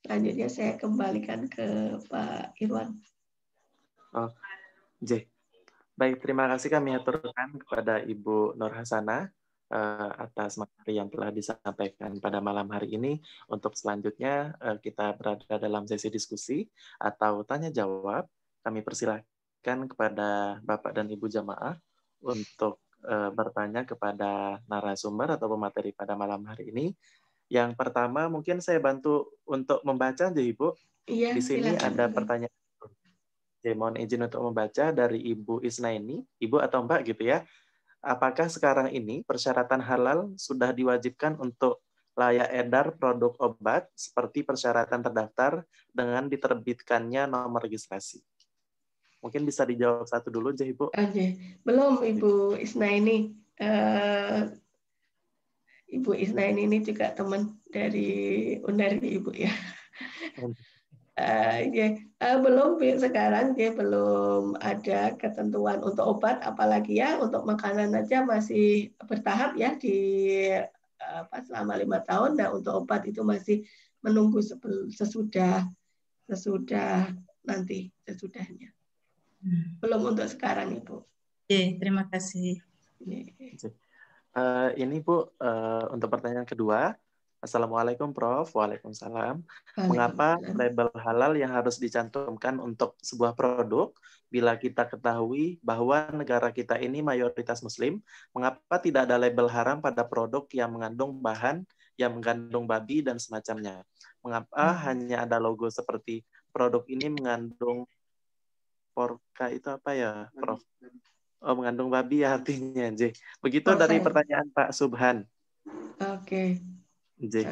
Selanjutnya saya kembalikan ke Pak Irwan. Oh, J. Baik, terima kasih kami aturkan kepada Ibu Nur Hasanah atas materi yang telah disampaikan pada malam hari ini. Untuk selanjutnya kita berada dalam sesi diskusi atau tanya jawab. Kami persilahkan kepada Bapak dan Ibu jamaah untuk bertanya kepada narasumber atau pemateri pada malam hari ini. Yang pertama mungkin saya bantu untuk membaca aja Ibu. Iya, di sini silakan. ada pertanyaan. Mohon izin untuk membaca dari Ibu Isnaini, Ibu atau Mbak gitu ya. Apakah sekarang ini persyaratan halal sudah diwajibkan untuk layak edar produk obat seperti persyaratan terdaftar dengan diterbitkannya nomor registrasi? Mungkin bisa dijawab satu dulu aja, Ibu. Belum, Ibu Isnaini. Ibu Isnaini ini juga teman dari Unari, Ibu ya. Belum sekarang dia belum ada ketentuan untuk obat, apalagi ya untuk makanan aja masih bertahap ya di selama 5 tahun. Nah untuk obat itu masih menunggu sesudahnya. Belum untuk sekarang, Ibu. Oke, terima kasih. Ini Bu, untuk pertanyaan kedua. Assalamualaikum Prof. Waalaikumsalam. Mengapa label halal yang harus dicantumkan untuk sebuah produk bila kita ketahui bahwa negara kita ini mayoritas Muslim? Mengapa tidak ada label haram pada produk yang mengandung bahan yang mengandung babi dan semacamnya? Mengapa hanya ada logo seperti produk ini mengandung porka itu apa ya, Prof? Oh, mengandung babi ya artinya, J. Begitu dari pertanyaan Pak Subhan. Oke. J.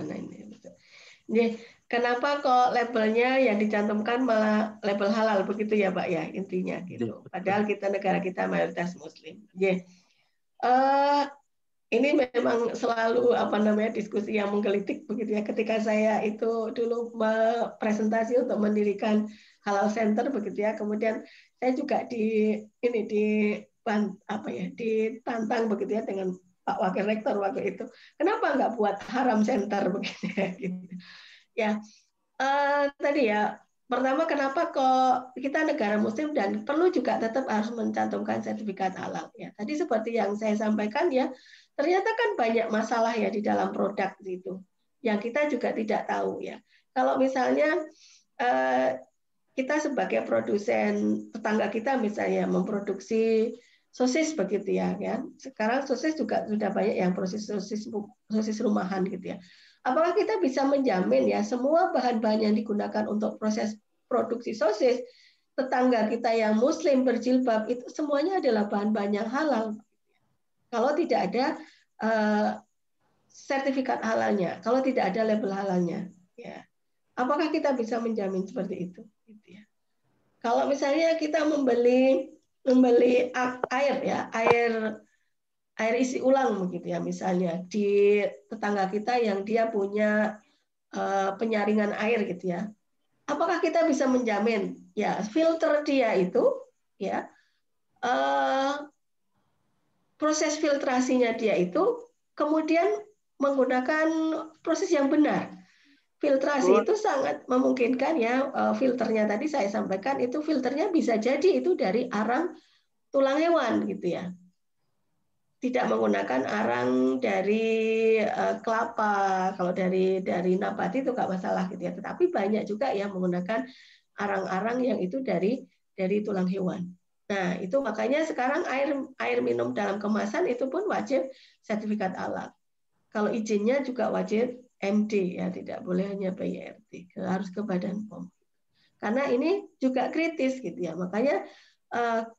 Kenapa kok labelnya yang dicantumkan malah label halal begitu ya, Pak ya, intinya gitu. Padahal negara kita mayoritas Muslim. Ini memang selalu diskusi yang menggelitik begitu ya. Ketika saya itu dulu presentasi untuk mendirikan Halal Center begitu ya. Kemudian saya juga ditantang begitu ya dengan Pak Wakil Rektor waktu itu. Kenapa nggak buat haram center begitu ya? Gitu. Ya, tadi ya. Pertama, kenapa kok kita negara Muslim dan perlu juga tetap harus mencantumkan sertifikat halal ya. Tadi seperti yang saya sampaikan ya, ternyata kan banyak masalah ya di dalam produk itu yang kita juga tidak tahu ya. Kalau misalnya kita sebagai produsen, tetangga kita misalnya memproduksi sosis begitu ya, kan? Sekarang sosis juga sudah banyak yang proses sosis rumahan gitu ya. Apakah kita bisa menjamin ya semua bahan-bahan yang digunakan untuk proses produksi sosis tetangga kita yang Muslim berjilbab itu semuanya adalah bahan-bahan yang halal? Kalau tidak ada sertifikat halalnya, kalau tidak ada label halalnya, ya, apakah kita bisa menjamin seperti itu? Gitu ya. Kalau misalnya kita membeli air ya, air isi ulang begitu ya, misalnya di tetangga kita yang dia punya penyaringan air gitu ya, apakah kita bisa menjamin ya filter dia itu ya proses filtrasinya dia itu kemudian menggunakan proses yang benar. Filtrasi itu sangat memungkinkan ya, filternya tadi saya sampaikan itu filternya bisa jadi itu dari arang tulang hewan gitu ya. Tidak menggunakan arang dari kelapa, kalau dari nabati itu nggak masalah gitu ya. Tetapi banyak juga yang menggunakan arang-arang yang itu dari tulang hewan. Nah itu makanya sekarang air minum dalam kemasan itu pun wajib sertifikat halal. Kalau izinnya juga wajib MD ya, tidak boleh hanya BYRT, harus ke Badan POM. Karena ini juga kritis gitu ya. Makanya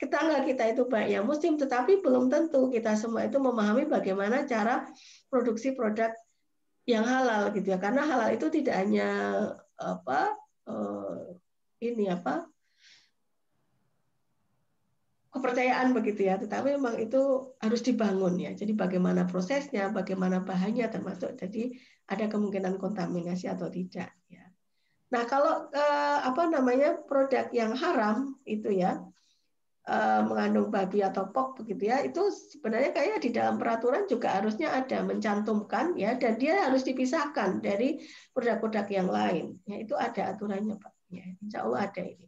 tetangga kita itu banyak yang Muslim, tetapi belum tentu kita semua itu memahami bagaimana cara produksi produk yang halal gitu ya. Karena halal itu tidak hanya kepercayaan begitu ya, tetapi memang itu harus dibangun ya. Jadi bagaimana prosesnya, bagaimana bahannya, termasuk jadi ada kemungkinan kontaminasi atau tidak ya. Nah kalau produk yang haram itu ya mengandung babi atau pork begitu ya, itu sebenarnya kayak di dalam peraturan juga harusnya ada mencantumkan ya, dan dia harus dipisahkan dari produk-produk yang lain ya, itu ada aturannya Pak ya, insya Allah ada ini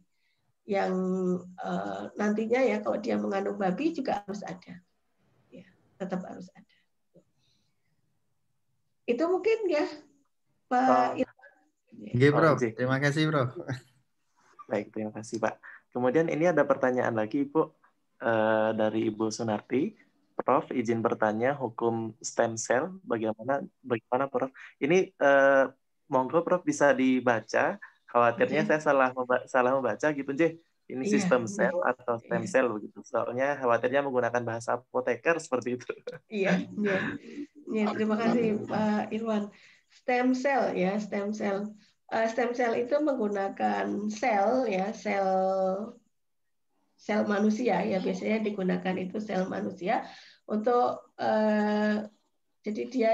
yang nantinya ya kalau dia mengandung babi juga harus ada ya, tetap harus ada. Itu mungkin ya Pak Irwan. Oke, Bro. Terima kasih, Bro. Baik, terima kasih, Pak. Kemudian ini ada pertanyaan lagi, Ibu, dari Ibu Sunarti. Prof, izin bertanya hukum stem cell, bagaimana Prof? Ini monggo Prof bisa dibaca. Khawatirnya saya salah membaca gitu, J. Ini sistem sel atau stem cell begitu. Soalnya khawatirnya menggunakan bahasa apoteker seperti itu. Iya. Terima kasih Pak Irwan. stem cell ya, stem cell. Stem cell itu menggunakan sel ya, sel manusia ya, biasanya digunakan itu sel manusia untuk jadi dia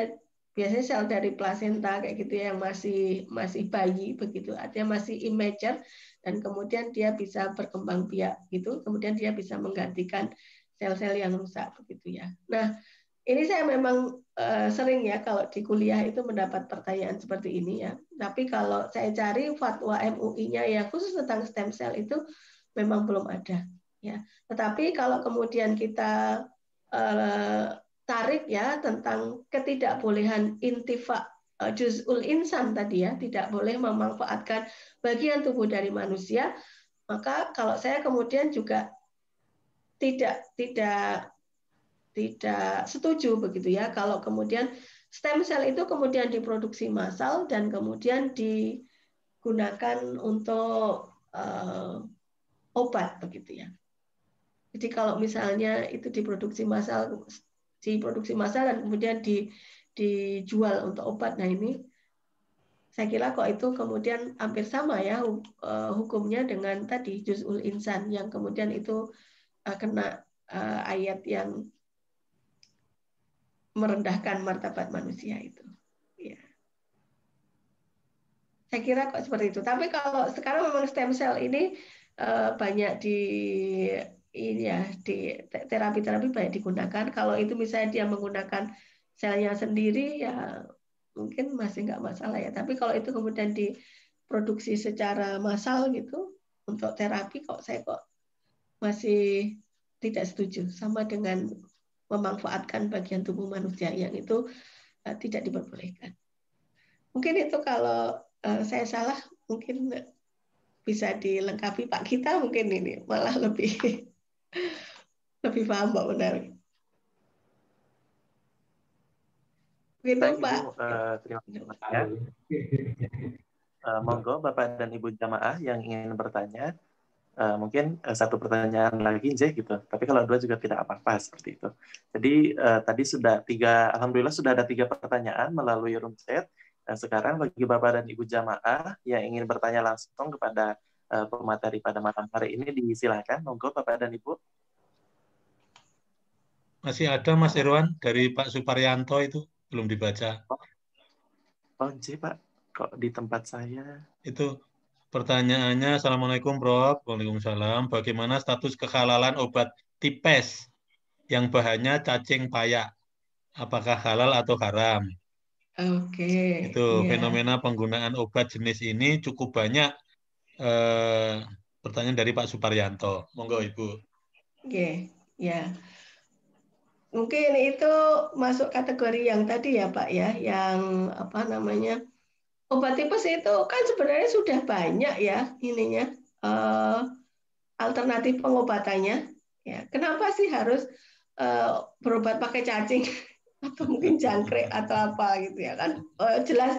biasanya sel dari plasenta kayak gitu ya, yang masih bayi begitu, artinya masih immature, dan kemudian dia bisa berkembang biak gitu, kemudian dia bisa menggantikan sel-sel yang rusak begitu ya. Nah, ini saya memang sering ya kalau di kuliah itu mendapat pertanyaan seperti ini ya. Tapi kalau saya cari fatwa MUI-nya yang khusus tentang stem cell itu memang belum ada ya. Tetapi kalau kemudian kita tarik ya tentang ketidakbolehan intifa juz'ul insan tadi ya, tidak boleh memanfaatkan bagian tubuh dari manusia, maka kalau saya kemudian juga tidak setuju begitu ya kalau kemudian stem cell itu kemudian diproduksi massal dan kemudian digunakan untuk obat begitu ya. Jadi kalau misalnya itu diproduksi massal dan kemudian dijual untuk obat, nah ini saya kira kok itu kemudian hampir sama ya hukumnya dengan tadi juz'ul insan yang kemudian itu kena ayat yang merendahkan martabat manusia itu. Ya. Saya kira kok seperti itu. Tapi kalau sekarang memang stem cell ini banyak di terapi-terapi banyak digunakan. Kalau itu misalnya dia menggunakan selnya sendiri ya mungkin masih nggak masalah ya. Tapi kalau itu kemudian diproduksi secara massal gitu untuk terapi, saya masih tidak setuju, sama dengan memanfaatkan bagian tubuh manusia yang itu tidak diperbolehkan. Mungkin itu kalau saya salah mungkin bisa dilengkapi Pak Gita, mungkin ini malah lebih paham Mbak Benar. Begitu Pak. Terima kasih. Monggo Bapak dan Ibu jamaah yang ingin bertanya. Mungkin satu pertanyaan lagi gitu. Tapi kalau dua juga tidak apa-apa seperti itu. Jadi tadi alhamdulillah sudah ada 3 pertanyaan melalui room chat. Sekarang bagi Bapak dan Ibu jamaah yang ingin bertanya langsung kepada pemateri pada malam hari ini, disilakan. Monggo Bapak dan Ibu. Masih ada Mas Irwan dari Pak Suparyanto itu belum dibaca. Oh, Pak. Kok di tempat saya? Itu pertanyaannya, Assalamualaikum Prof. Waalaikumsalam. Bagaimana status kehalalan obat tipes yang bahannya cacing payak? Apakah halal atau haram? Oke. Itu fenomena penggunaan obat jenis ini cukup banyak. Pertanyaan dari Pak Suparyanto. Monggo Ibu. Oke, ya. Mungkin itu masuk kategori yang tadi ya Pak ya, yang apa namanya, obat tipes itu kan sebenarnya sudah banyak ya ininya alternatif pengobatannya. Ya, kenapa sih harus berobat pakai cacing atau mungkin jangkrik atau apa gitu ya kan? Jelas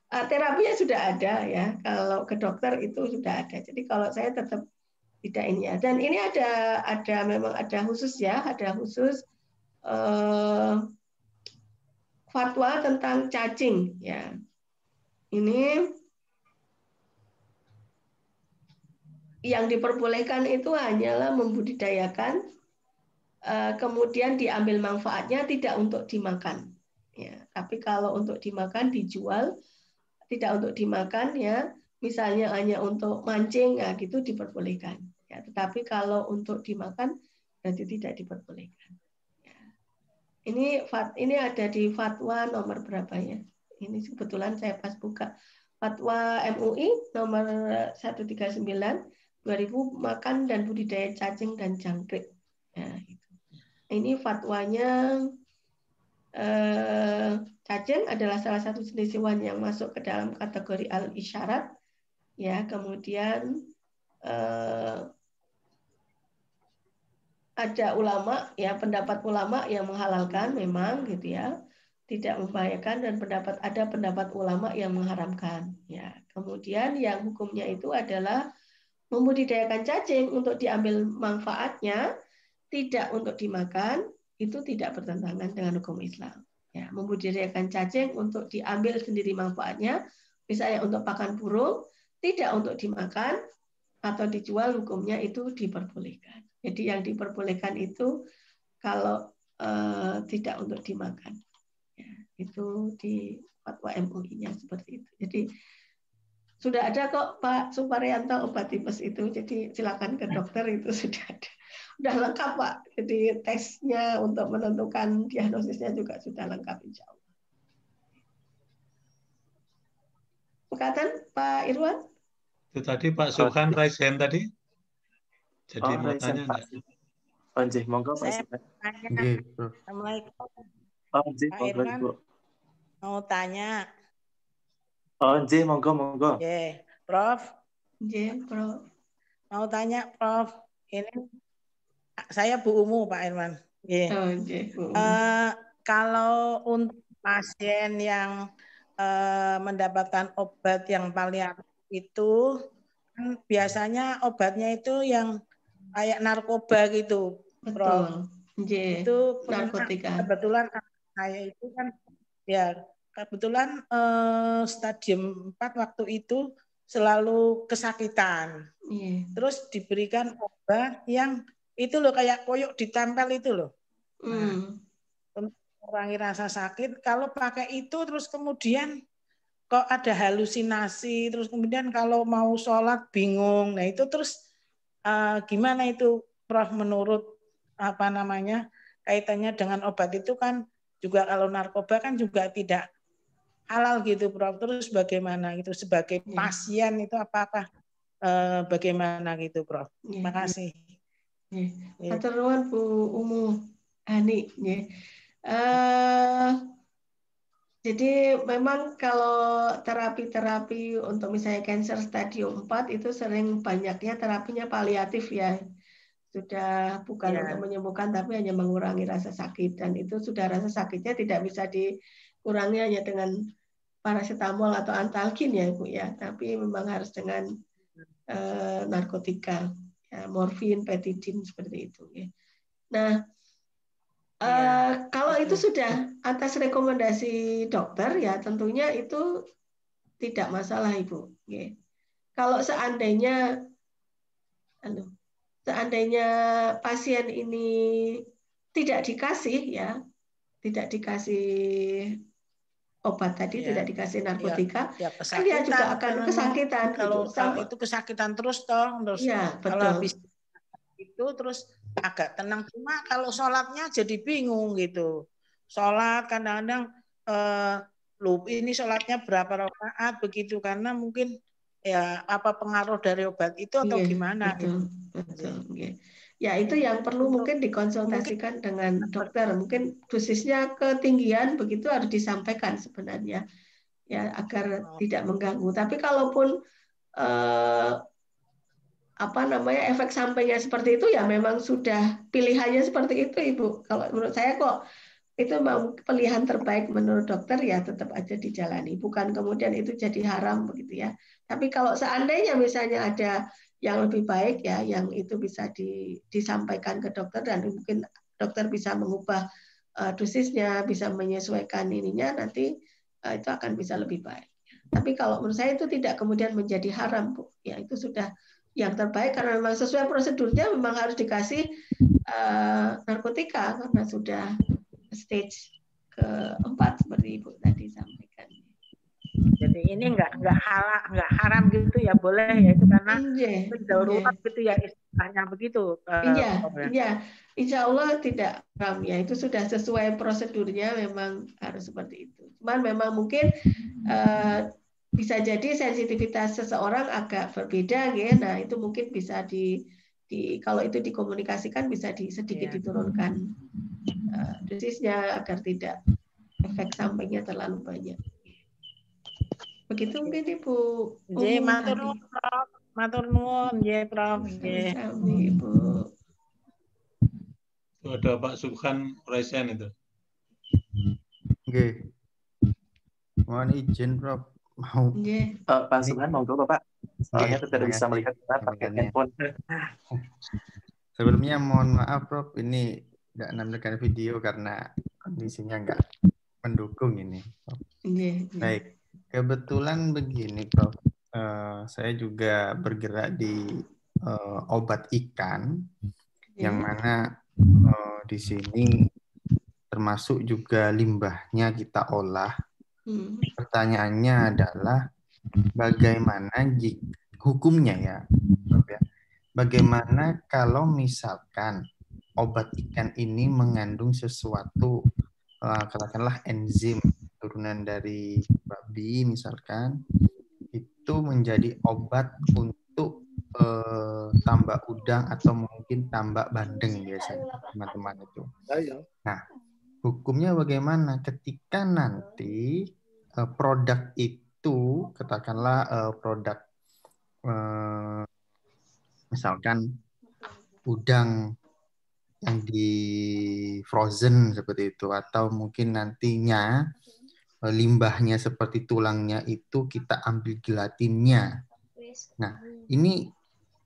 terapinya sudah ada ya. Kalau ke dokter itu sudah ada. Jadi kalau saya tetap tidak ini ya. Dan ini memang ada khusus ya, ada khusus fatwa tentang cacing ya. Ini yang diperbolehkan itu hanyalah membudidayakan, kemudian diambil manfaatnya, tidak untuk dimakan. Ya, tapi kalau untuk dimakan, dijual, tidak untuk dimakan ya, misalnya hanya untuk mancing, ya gitu diperbolehkan. Ya, tetapi kalau untuk dimakan, berarti tidak diperbolehkan. Ya. Ini ada di fatwa nomor berapa ya? Ini kebetulan saya pas buka. Fatwa MUI nomor 139 2000 makan dan budidaya cacing dan jangkrik. Ya, gitu. Ini fatwanya cacing adalah salah satu jenis hewan yang masuk ke dalam kategori al-isyarat. Ya, kemudian ada ulama ya, pendapat ulama yang menghalalkan memang gitu ya, tidak membahayakan, dan ada pendapat ulama yang mengharamkan. Ya, kemudian yang hukumnya itu adalah membudidayakan cacing untuk diambil manfaatnya, tidak untuk dimakan, itu tidak bertentangan dengan hukum Islam. Ya, membudidayakan cacing untuk diambil sendiri manfaatnya, misalnya untuk pakan burung, tidak untuk dimakan atau dijual, hukumnya itu diperbolehkan. Jadi yang diperbolehkan itu kalau tidak untuk dimakan. Ya, itu di fatwa MUI-nya seperti itu. Jadi sudah ada kok Pak Suparyanto obat tipes itu. Jadi silakan ke dokter, itu sudah ada. Sudah lengkap Pak. Jadi tesnya untuk menentukan diagnosisnya juga sudah lengkap insya Allah. Berkatan Pak Irwan? Itu tadi Pak Subhan raise hand tadi. Jadi mau raise tanya Pak. Nggih, monggo Pak Subhan. Nggih, Assalamualaikum. Nggih, Pak monggo Irwan Ibu. mau tanya. Nggih, monggo. Nggih, Prof. Nggih, Prof. Mau tanya, Prof. Ini saya Bu Umu, Pak Irwan. Nggih. Kalau untuk pasien yang mendapatkan obat yang paliatif itu kan biasanya obatnya itu yang kayak narkoba gitu, Prof. Betul. Itu narkotika. Kebetulan saya itu kan ya kebetulan stadium 4 waktu itu selalu kesakitan. Terus diberikan obat yang itu loh kayak koyok ditempel itu loh. Untuk mengurangi rasa sakit. Kalau pakai itu terus kemudian kok ada halusinasi, terus kemudian kalau mau sholat bingung. Nah itu terus gimana itu Prof menurut kaitannya dengan obat itu kan juga kalau narkoba kan juga tidak halal gitu Prof. Terus bagaimana gitu sebagai pasien itu apakah bagaimana gitu Prof? Terima kasih. Hatur nuwun Bu Umu Hani. Jadi memang kalau terapi-terapi untuk misalnya cancer stadium 4 itu sering banyaknya terapinya paliatif ya. Sudah bukan untuk menyembuhkan tapi hanya mengurangi rasa sakit, dan itu sudah rasa sakitnya tidak bisa dikurangi hanya dengan paracetamol atau antalgin ya Ibu ya, tapi memang harus dengan narkotika ya, morfin, petidin seperti itu ya. Nah, kalau itu sudah atas rekomendasi dokter ya tentunya itu tidak masalah Ibu. Ya. Kalau seandainya pasien ini tidak dikasih obat tadi, tidak dikasih narkotika, kan dia juga akan kesakitan. Kalau itu kesakitan terus ya, betul. Kalau habis itu terus agak tenang, cuma kalau sholatnya jadi bingung gitu. Sholat kadang-kadang ini sholatnya berapa rakaat begitu, karena mungkin ya apa pengaruh dari obat itu atau gimana? Betul. Ya itu yang perlu mungkin dikonsultasikan dengan dokter. Mungkin dosisnya ketinggian begitu harus disampaikan sebenarnya ya agar tidak mengganggu. Tapi kalaupun efek sampingnya seperti itu ya memang sudah pilihannya seperti itu Ibu. Kalau menurut saya kok itu memang pilihan terbaik menurut dokter ya tetap aja dijalani, bukan kemudian itu jadi haram begitu ya. Tapi kalau seandainya misalnya ada yang lebih baik ya, yang itu bisa disampaikan ke dokter dan mungkin dokter bisa mengubah dosisnya, bisa menyesuaikan ininya, nanti itu akan bisa lebih baik. Tapi kalau menurut saya itu tidak kemudian menjadi haram Bu. Ya itu sudah yang terbaik karena memang sesuai prosedurnya memang harus dikasih narkotika karena sudah stage ke-4 seperti Ibu tadi sampaikan. Jadi ini enggak haram gitu ya, boleh ya itu karena darurat gitu ya istilahnya begitu. Iya, insya Allah tidak haram ya, itu sudah sesuai prosedurnya memang harus seperti itu. Cuman memang mungkin bisa jadi sensitivitas seseorang agak berbeda ya. Nah itu mungkin bisa kalau itu dikomunikasikan bisa sedikit diturunkan dosisnya agar tidak efek sampingnya terlalu banyak. Begitu mungkin Ibu. Matur nuwun nggih Prof. Ibu. Ada Pak Subhan raise hand itu. Nggih. Mohon izin Prof. Mau. Pak Subhan monggo Bapak. Soalnya tidak bisa melihat kita pakai handphone. Sebelumnya mohon maaf Prof, ini nggak menampilkan video karena kondisinya nggak mendukung ini, Prof. Yeah. Baik, kebetulan begini, Prof. Saya juga bergerak di obat ikan, yang mana di sini termasuk juga limbahnya kita olah. Pertanyaannya adalah bagaimana hukumnya ya, Prof, ya? Bagaimana kalau misalkan obat ikan ini mengandung sesuatu, katakanlah enzim turunan dari babi misalkan, itu menjadi obat untuk tambak udang atau mungkin tambak bandeng biasanya teman-teman itu. Nah, hukumnya bagaimana ketika nanti produk itu, katakanlah produk misalkan udang yang di frozen seperti itu, atau mungkin nantinya limbahnya seperti tulangnya itu kita ambil gelatinnya. Nah, ini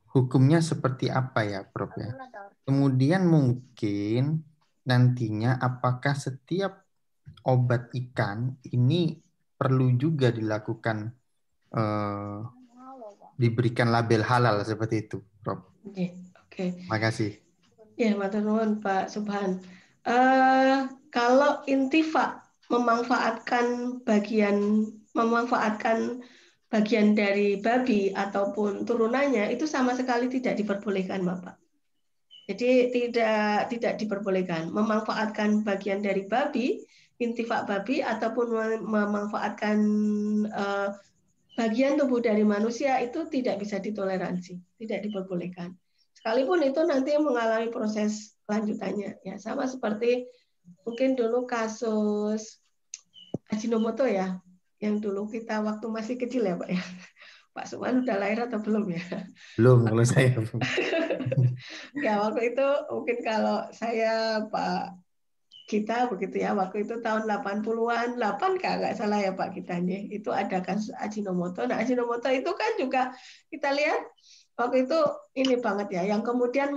hukumnya seperti apa ya, Prof, ya? Kemudian mungkin nantinya apakah setiap obat ikan ini perlu juga dilakukan diberikan label halal seperti itu, Prof? Oke. Makasih. Ya, matur nuwun Pak Subhan. Kalau intifa memanfaatkan bagian dari babi ataupun turunannya itu sama sekali tidak diperbolehkan, Bapak. Jadi tidak diperbolehkan memanfaatkan bagian dari babi, intifa babi ataupun memanfaatkan bagian tubuh dari manusia itu tidak bisa ditoleransi, tidak diperbolehkan. Sekalipun itu nanti mengalami proses lanjutannya, ya sama seperti mungkin dulu kasus Ajinomoto ya, yang dulu kita waktu masih kecil ya Pak ya. Pak Suman udah lahir atau belum ya? Belum, kalau saya. Ya waktu itu mungkin kalau saya Pak kita begitu ya, waktu itu tahun 80-an, 8 kalau nggak salah ya Pak kita nih, itu ada kasus Ajinomoto. Nah Ajinomoto itu kan juga kita lihat waktu itu ini banget ya, yang kemudian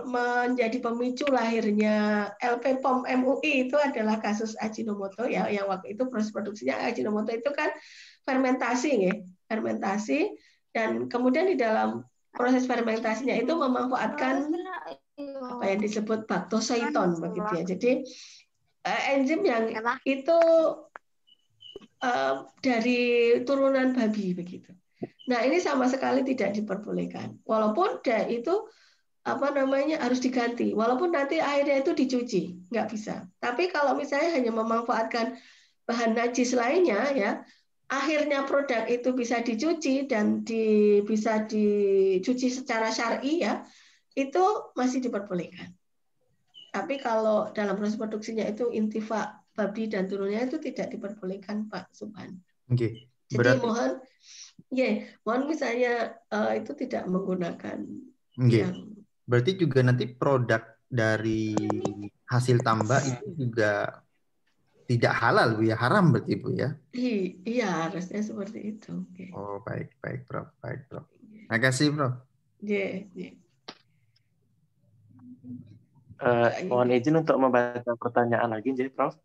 menjadi pemicu lahirnya LP POM MUI itu adalah kasus Ajinomoto ya, yang waktu itu proses produksinya Ajinomoto itu kan fermentasi ya, fermentasi, dan kemudian di dalam proses fermentasinya itu memanfaatkan apa yang disebut baktosaiton begitu ya. Jadi enzim yang itu dari turunan babi begitu. Nah, ini sama sekali tidak diperbolehkan. Walaupun itu harus diganti. Walaupun nanti airnya itu dicuci, nggak bisa. Tapi kalau misalnya hanya memanfaatkan bahan najis lainnya ya, akhirnya produk itu bisa dicuci dan bisa dicuci secara syar'i ya, itu masih diperbolehkan. Tapi kalau dalam proses produksinya itu intifa babi dan turunnya itu tidak diperbolehkan Pak Subhan. Oke. Jadi mohon misalnya itu tidak menggunakan yang. Berarti juga nanti produk dari hasil tambak itu juga tidak halal Bu ya, haram berarti Bu ya? Iya, harusnya seperti itu. Okay. Oh, baik Prof. Terima kasih Prof. Mohon izin untuk membaca pertanyaan lagi, Prof.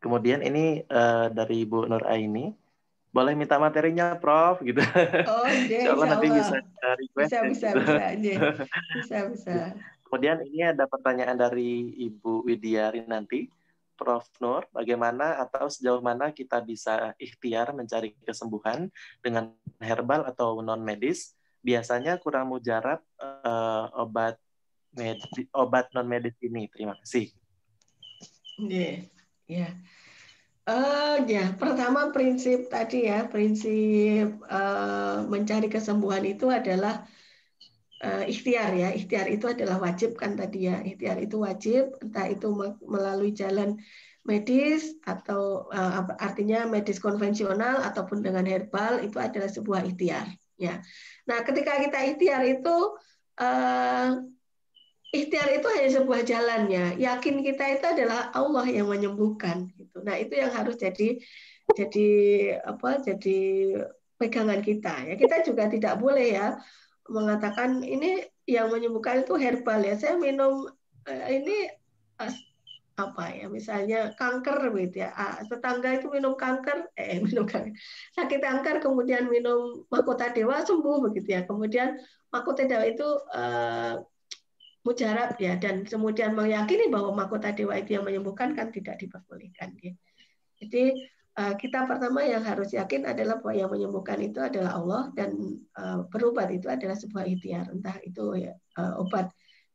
Kemudian ini dari Bu Nur Aini, boleh minta materinya, Prof, gitu. Oh, Insya Allah nanti bisa request. Bisa. Kemudian ini ada pertanyaan dari Ibu Widya Rinanti. Prof Nur, bagaimana atau sejauh mana kita bisa ikhtiar mencari kesembuhan dengan herbal atau non medis? Biasanya kurang mujarab obat non medis ini. Terima kasih. Pertama prinsip tadi ya, prinsip mencari kesembuhan itu adalah ikhtiar ya. Ikhtiar itu adalah wajib kan tadi ya. Ikhtiar itu wajib, entah itu melalui jalan medis atau artinya medis konvensional ataupun dengan herbal, itu adalah sebuah ikhtiar ya. Nah, ketika kita ikhtiar itu hanya sebuah jalannya. Yakin kita itu adalah Allah yang menyembuhkan gitu. Nah, itu yang harus jadi pegangan kita ya. Kita juga tidak boleh ya mengatakan ini yang menyembuhkan itu herbal ya. Saya minum ini apa ya, misalnya kanker gitu ya, tetangga itu minum sakit kanker kemudian minum mahkota dewa sembuh begitu ya, kemudian mahkota dewa itu mujarab ya, dan kemudian meyakini bahwa mahkota dewa itu yang menyembuhkan, kan tidak diperbolehkan ya. Jadi kita pertama yang harus yakin adalah bahwa yang menyembuhkan itu adalah Allah, dan berobat itu adalah sebuah ikhtiar, entah itu ya, obat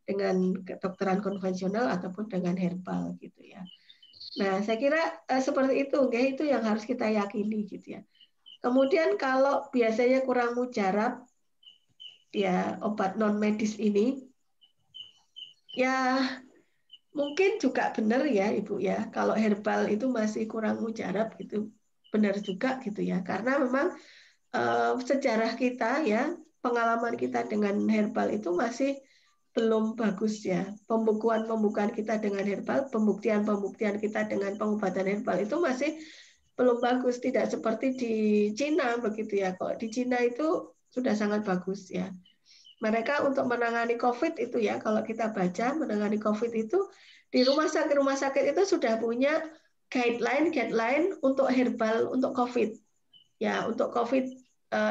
dengan kedokteran konvensional ataupun dengan herbal gitu ya. Nah, saya kira seperti itu, itu yang harus kita yakini gitu ya. Kemudian kalau biasanya kurang mujarab ya obat non medis ini, ya mungkin juga benar ya Ibu ya, kalau herbal itu masih kurang mujarab itu benar juga gitu ya, karena memang sejarah kita ya, pengalaman kita dengan herbal itu masih belum bagus ya. Pembukuan kita dengan herbal, pembuktian kita dengan pengobatan herbal itu masih belum bagus, tidak seperti di Cina begitu ya. Kok di Cina itu sudah sangat bagus ya. Mereka untuk menangani COVID itu ya, kalau kita baca menangani COVID itu di rumah sakit itu sudah punya guideline untuk herbal untuk COVID. Ya, untuk COVID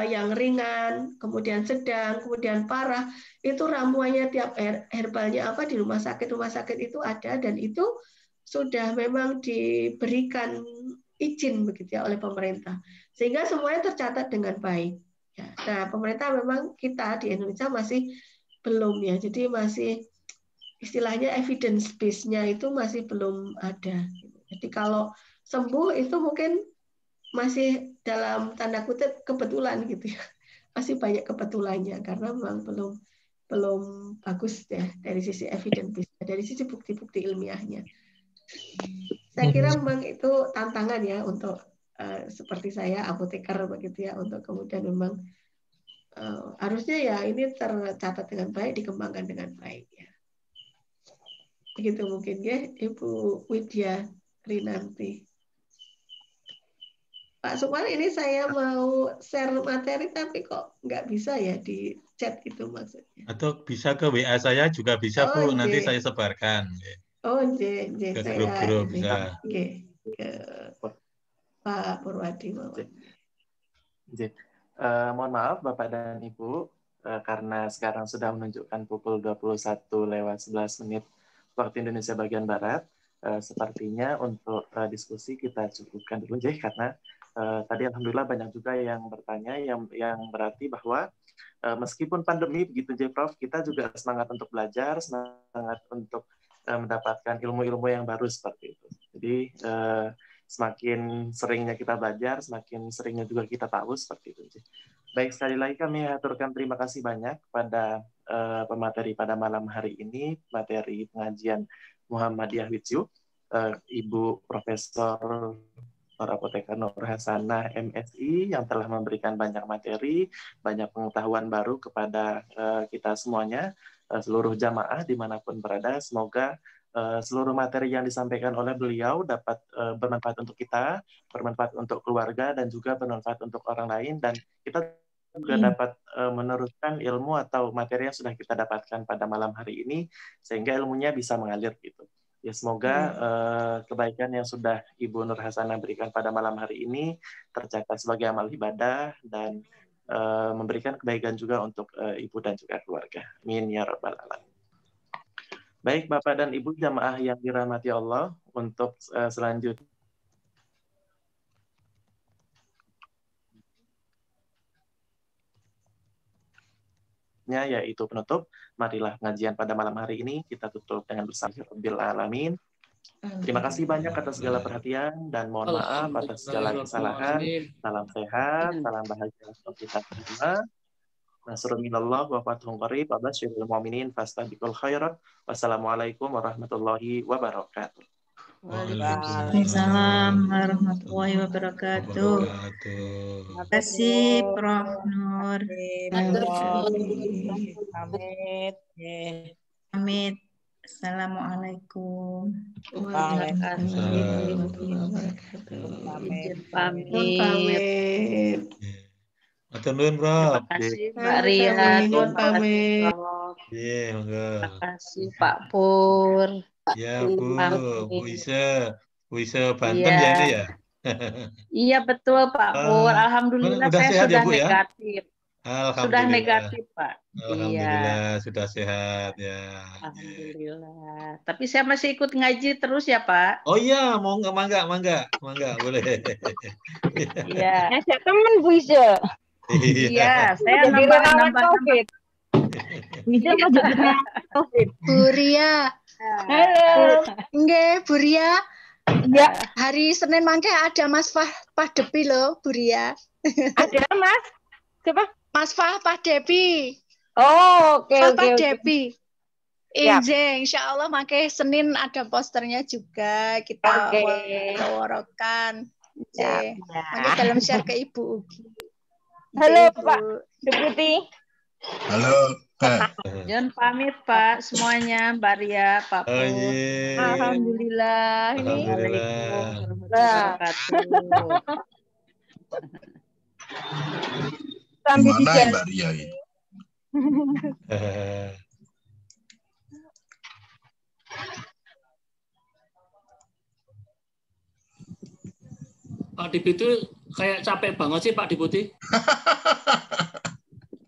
yang ringan, kemudian sedang, kemudian parah, itu ramuannya tiap herbalnya apa di rumah sakit itu ada, dan itu sudah memang diberikan izin begitu ya oleh pemerintah, sehingga semuanya tercatat dengan baik. Ya, nah, pemerintah memang kita di Indonesia masih belum ya, jadi masih istilahnya evidence base-nya itu masih belum ada. Jadi kalau sembuh itu mungkin masih dalam tanda kutip kebetulan gitu ya, masih banyak kebetulannya karena memang belum bagus ya dari sisi evidence base, dari sisi bukti-bukti ilmiahnya. Saya kira memang itu tantangan ya untuk seperti saya apoteker begitu ya, untuk kemudian memang harusnya ya ini tercatat dengan baik, dikembangkan dengan baik ya. Begitu mungkin ya Ibu Widya Rinanti. Pak Sukman, ini saya mau share materi tapi kok nggak bisa ya di chat itu maksudnya. Atau bisa ke WA saya juga bisa, Bu, nanti saya sebarkan. Oh, ke saya grup-grup ini bisa. Ke Pak Purwadi. Mohon maaf Bapak dan Ibu, karena sekarang sudah menunjukkan pukul 21:11 waktu Indonesia bagian Barat. Sepertinya untuk diskusi kita cukupkan dulu, karena tadi alhamdulillah banyak juga yang bertanya, yang berarti bahwa meskipun pandemi begitu Prof, kita juga semangat untuk belajar, semangat untuk mendapatkan ilmu-ilmu yang baru seperti itu. Jadi semakin seringnya kita belajar, semakin seringnya juga kita tahu seperti itu. Baik, sekali lagi kami aturkan terima kasih banyak kepada pemateri pada malam hari ini, materi pengajian Muhammadiyah with You, Ibu Profesor Apoteker Nur Hasanah MSI yang telah memberikan banyak materi, banyak pengetahuan baru kepada kita semuanya, seluruh jamaah dimanapun berada. Semoga seluruh materi yang disampaikan oleh beliau dapat bermanfaat untuk kita, bermanfaat untuk keluarga, dan juga bermanfaat untuk orang lain, dan kita juga dapat meneruskan ilmu atau materi yang sudah kita dapatkan pada malam hari ini, sehingga ilmunya bisa mengalir gitu. Ya, semoga kebaikan yang sudah Ibu Nur Hasanah berikan pada malam hari ini tercatat sebagai amal ibadah dan memberikan kebaikan juga untuk Ibu dan juga keluarga. Amin ya rabbal alamin. Baik Bapak dan Ibu jamaah yang dirahmati Allah, untuk selanjutnya yaitu penutup. Marilah pengajian pada malam hari ini kita tutup dengan bersama Rabbil Alamin. Terima kasih banyak atas segala perhatian dan mohon maaf atas segala kesalahan. Salam sehat, salam bahagia untuk kita semua. Nasrun minallah wa fathun qarib wa basyiril mu'minin fastabiqul khairat. Wassalamualaikum warahmatullahi wabarakatuh. Waalaikumsalam warahmatullahi wabarakatuh. Terima kasih Prof. Nur. Pamit. Assalamualaikum. Waalaikumsalam. Pamit. Matur nuwun, Prof. Terima kasih Mbak Ria. Pamit. Terima kasih Pak Pur. Ya Bu, Bu Ise Banten ya ini ya. Iya betul Pak Pur. Alhamdulillah Udah saya sehat sudah ya Bu ya? negatif. Sudah Alhamdulillah. negatif Pak. Alhamdulillah Iya. sudah sehat ya. Alhamdulillah. Tapi saya masih ikut ngaji terus ya Pak. Oh iya, mangga boleh. Iya. Ngajak temen Bu Ise. Iya, saya Jadi relawan COVID. Bisa mau jadi relawan COVID. Bu Ria. Halo. Nggih, Bu Ria. Ya. Hari Senin mangke ada Mas Fah Depi loh, Bu Ria. Ada Mas? Siapa? Mas Fah Depi. Oh, oke. Depi. Insya Allah mangke Senin ada posternya juga kita worokan. Mangke dalam share ke Ibu Ugi. Halo Pak Deputi. Halo. Jangan pamit Pak semuanya, Mbak Ria, Pak Pur. Alhamdulillah. Sambil di jalan. Mbak Ria ini? Pak Deputi itu kayak capek banget sih Pak Deputi.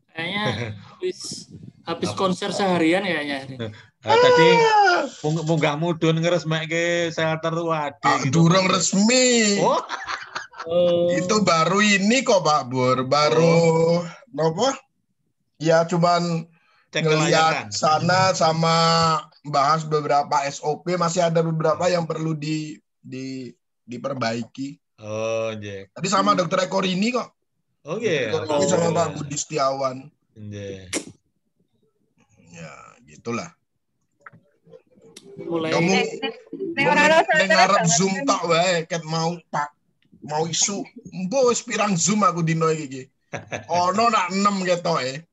Kayaknya habis konser seharian kayaknya. Tadi munggah mudun ngeresmekke shelter Wadi. Durung resmi. Itu baru ini kok Pak Bur, baru apa? Ya cuman ngelihat sana sama bahas beberapa SOP, masih ada beberapa yang perlu diperbaiki. Oh, iya. Tadi sama Dokter Eko Rini kok. Oh, iya. Ini sama Pak Budi Setiawan. Iya. Ya, gitulah. Mulai ngarep Zoom tak wae ket mau isu. Mbok wis pirang Zoom aku dino iki. Ono nak 6 ketoke.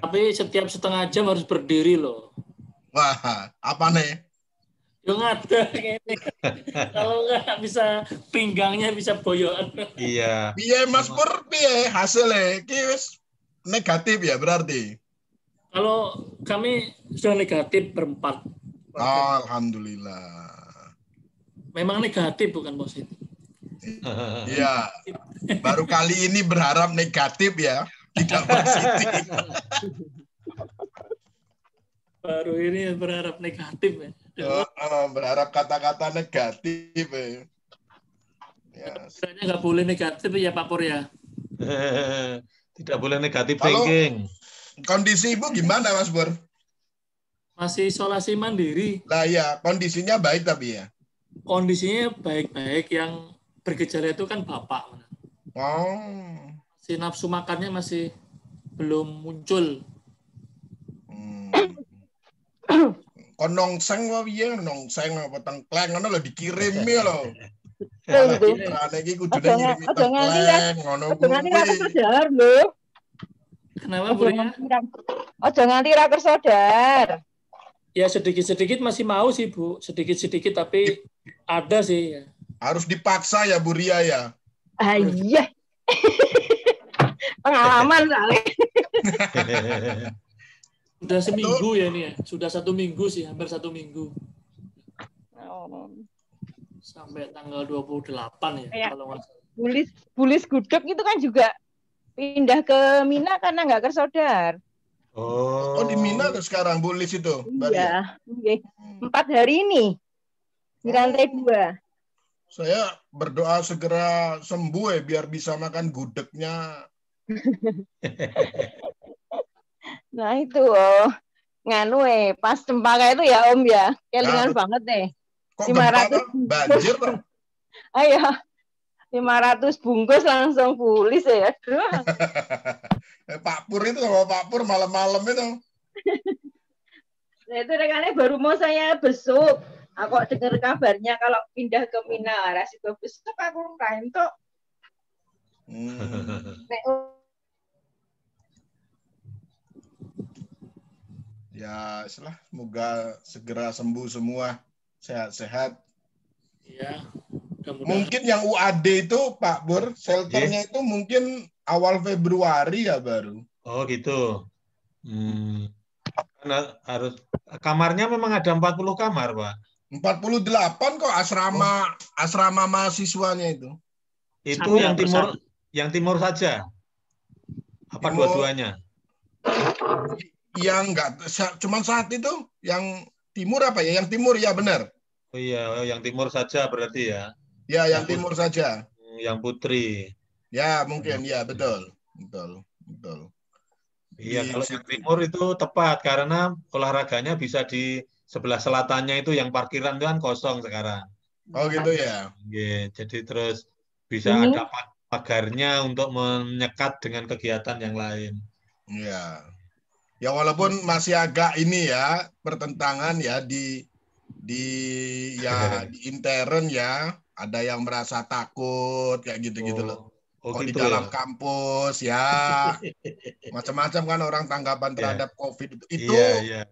Tapi setiap setengah jam harus berdiri loh. Wah, apa nih? Yang ada kalau nggak bisa pinggangnya bisa boyoan. Iya. Piye Mas Pur, piye hasilnya? Ki wis negatif ya berarti. Kalau kami sudah negatif berempat. Oh, alhamdulillah. Memang negatif bukan positif. Iya. Baru kali ini berharap negatif ya, tidak positif. Baru ini berharap negatif ya. Berharap kata-kata negatif ya. Sebenarnya nggak boleh negatif ya Pak Pur ya. Tidak boleh negatif thinking. Kondisi Ibu gimana Mas Pur? Masih isolasi mandiri. Lah ya, kondisinya baik tapi ya. Kondisinya baik-baik, yang bergejala itu kan Bapak. Oh. Si nafsu makannya masih belum muncul. Kon nongseng wae piye nongseng apa tengkleng ngono lho dikirim ya lho. Ana iki kudune ngirimi tengkleng ngono kuwi. Jangan ra kesadar lho. Kenapa Bu ya? Ojo nganti ra kesadar. Ya sedikit-sedikit masih mau sih Bu, sedikit-sedikit tapi ada sih ya. Harus dipaksa ya Bu Ria ya. Iya. Pengalaman soalnya. Sudah seminggu ya ini ya. Sudah 1 minggu sih, hampir 1 minggu. Sampai tanggal 28 ya. Kalau nggak salah. Bulis gudeg itu kan juga pindah ke Mina karena nggak kesadar. Oh, di Mina tuh sekarang Bulis itu. Iya. 4 hari ini. Di lantai 2. Saya berdoa segera sembuh ya biar bisa makan gudegnya. Nah itu nganu pas cempaka itu ya Om ya, kelingan banget deh. Kok 500 banjir tuh? Ayo 500 bungkus langsung Bulis ya. Pak Pur itu sama Pak Pur malam-malam itu. Nah itu rekannya baru mau saya besuk. Aku dengar kabarnya kalau pindah ke Mina, rasiko besok aku kain kok. Ya, semoga segera sembuh semua, sehat-sehat. Iya. Mungkin yang UAD itu Pak Bur, shelternya itu mungkin awal Februari ya baru. Oh gitu. Karena harus kamarnya memang ada 40 kamar, Pak. 48 kok asrama mahasiswanya itu. Itu yang timur saja. Apa dua-duanya? Yang enggak, cuma saat itu yang timur apa ya? Yang timur ya benar. Oh iya, yang timur saja berarti ya. Ya, yang timur saja. Yang putri. Ya, mungkin ya, betul. Iya, kalau yang timur itu tepat karena olahraganya bisa di sebelah selatannya itu yang parkiran itu kan kosong sekarang. Oh gitu ya. Jadi terus bisa ada pagarnya untuk menyekat dengan kegiatan yang lain. Iya. Ya walaupun masih agak ini ya pertentangan ya di intern ya, ada yang merasa takut kayak gitu-gitu loh. Kok gitu di dalam kampus ya macam-macam kan orang tanggapan terhadap COVID itu. Iya.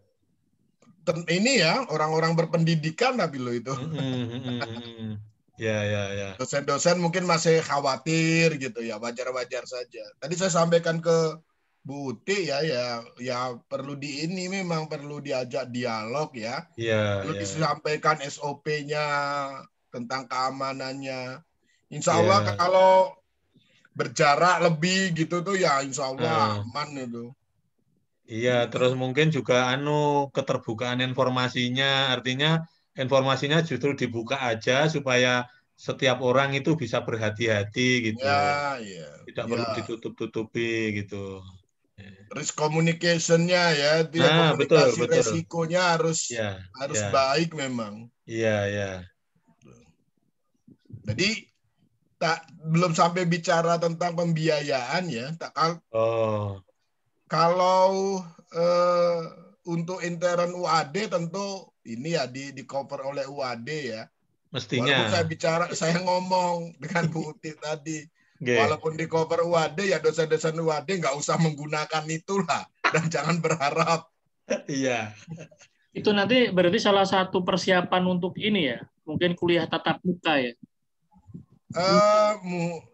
Ini ya orang-orang berpendidikan tapi lo itu. Ya. Dosen-dosen mungkin masih khawatir gitu ya, wajar-wajar saja. Tadi saya sampaikan ke Bu Uti ya perlu memang perlu diajak dialog ya. Perlu disampaikan SOP-nya tentang keamanannya. Insya Allah kalau berjarak lebih gitu tuh ya insya Allah aman itu. Iya, terus mungkin juga keterbukaan informasinya, artinya informasinya justru dibuka aja supaya setiap orang itu bisa berhati-hati gitu. Tidak perlu ditutup-tutupi gitu. Risk communication-nya ya, komunikasi betul. Resikonya harus baik memang. Iya. Jadi belum sampai bicara tentang pembiayaan ya. Kalau untuk intern UAD tentu ini ya di cover oleh UAD ya. Mestinya. Walaupun saya ngomong dengan Bu Uti tadi, walaupun di cover UAD ya dosen-dosen UAD nggak usah menggunakan itulah dan jangan berharap. Iya. Itu nanti berarti salah satu persiapan untuk ini ya, mungkin kuliah tatap muka ya.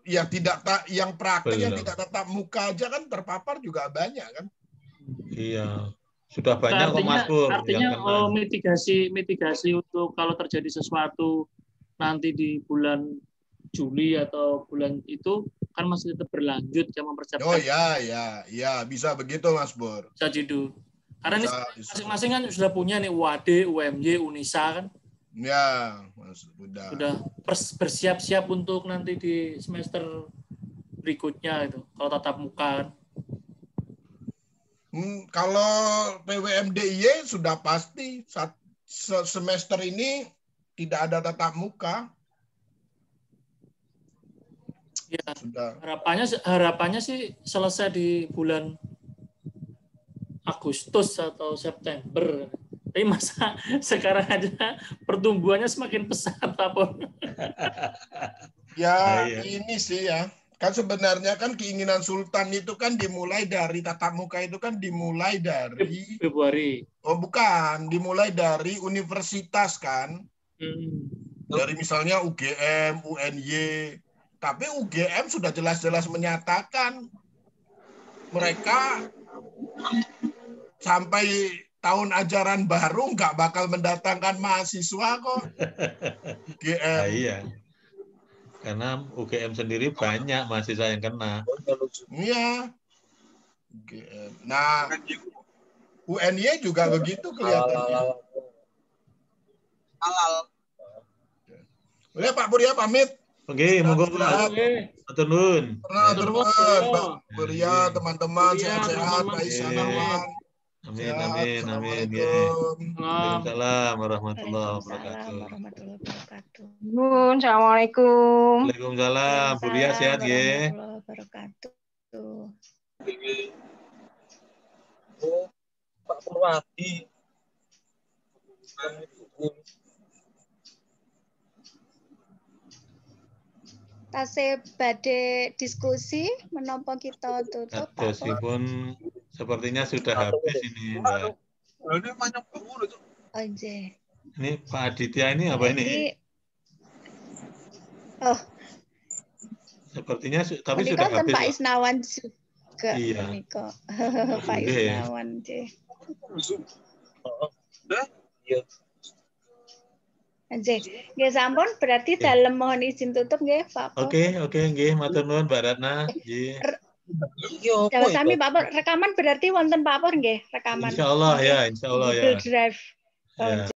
Yang praktek yang tidak tatap muka aja kan terpapar juga banyak kan. Iya, sudah banyak kok Mas Pur. Artinya mitigasi untuk kalau terjadi sesuatu nanti di bulan Juli atau bulan itu kan masih tetap berlanjut ya mempersiapkan. Oh ya bisa begitu Mas Pur. Bisa Jidu. Karena ini masing-masing kan sudah punya nih UAD, UMY, Unisa kan. Ya, sudah bersiap-siap untuk nanti di semester berikutnya itu kalau tatap muka kan. Kalau PWMDIY sudah pasti semester ini tidak ada tatap muka. Ya, harapannya sih selesai di bulan Agustus atau September. Tapi masa sekarang aja pertumbuhannya semakin pesat apa? Ini sih ya. Kan sebenarnya kan keinginan Sultan itu kan dimulai dari tatap muka itu kan dimulai dari Februari. Oh bukan, dimulai dari universitas kan. Dari misalnya UGM, UNY. Tapi UGM sudah jelas-jelas menyatakan mereka sampai tahun ajaran baru nggak bakal mendatangkan mahasiswa kok. UGM. Iya. Karena UGM sendiri banyak mahasiswa yang kena. Iya. UGM. Nah, UNY juga begitu kelihatannya. Halal. Boleh Pak Pur ya pamit. Oke, monggo Pak. Matur nuwun. Pak Pur ya teman-teman sehat-sehat, Pak Isanawan. Amin. Waalaikumsalam warahmatullahi wabarakatuh. Assalamualaikum. Waalaikumsalam. Bu Ria sehat ya. Pak Purwadi. Tasih badhe diskusi menapa kita tutup Pak. Meskipun sepertinya sudah habis ini Mbak. Oh, ini Pak Aditya ini apa ini? Oh. Sepertinya tapi sudah habis. Pak Isnawan juga. Iya. Pak Isnawan. Iya. Nggih sampun berarti dalem mohon izin tutup nggih Pak. Oke, nggih matur nuwun Mbak Ratna. Nggih. Jawab sami Pak Pur, rekaman berarti wonten Pak Pur nggih, rekaman. Insyaallah ya, insyaallah ya. Google Drive. Ya.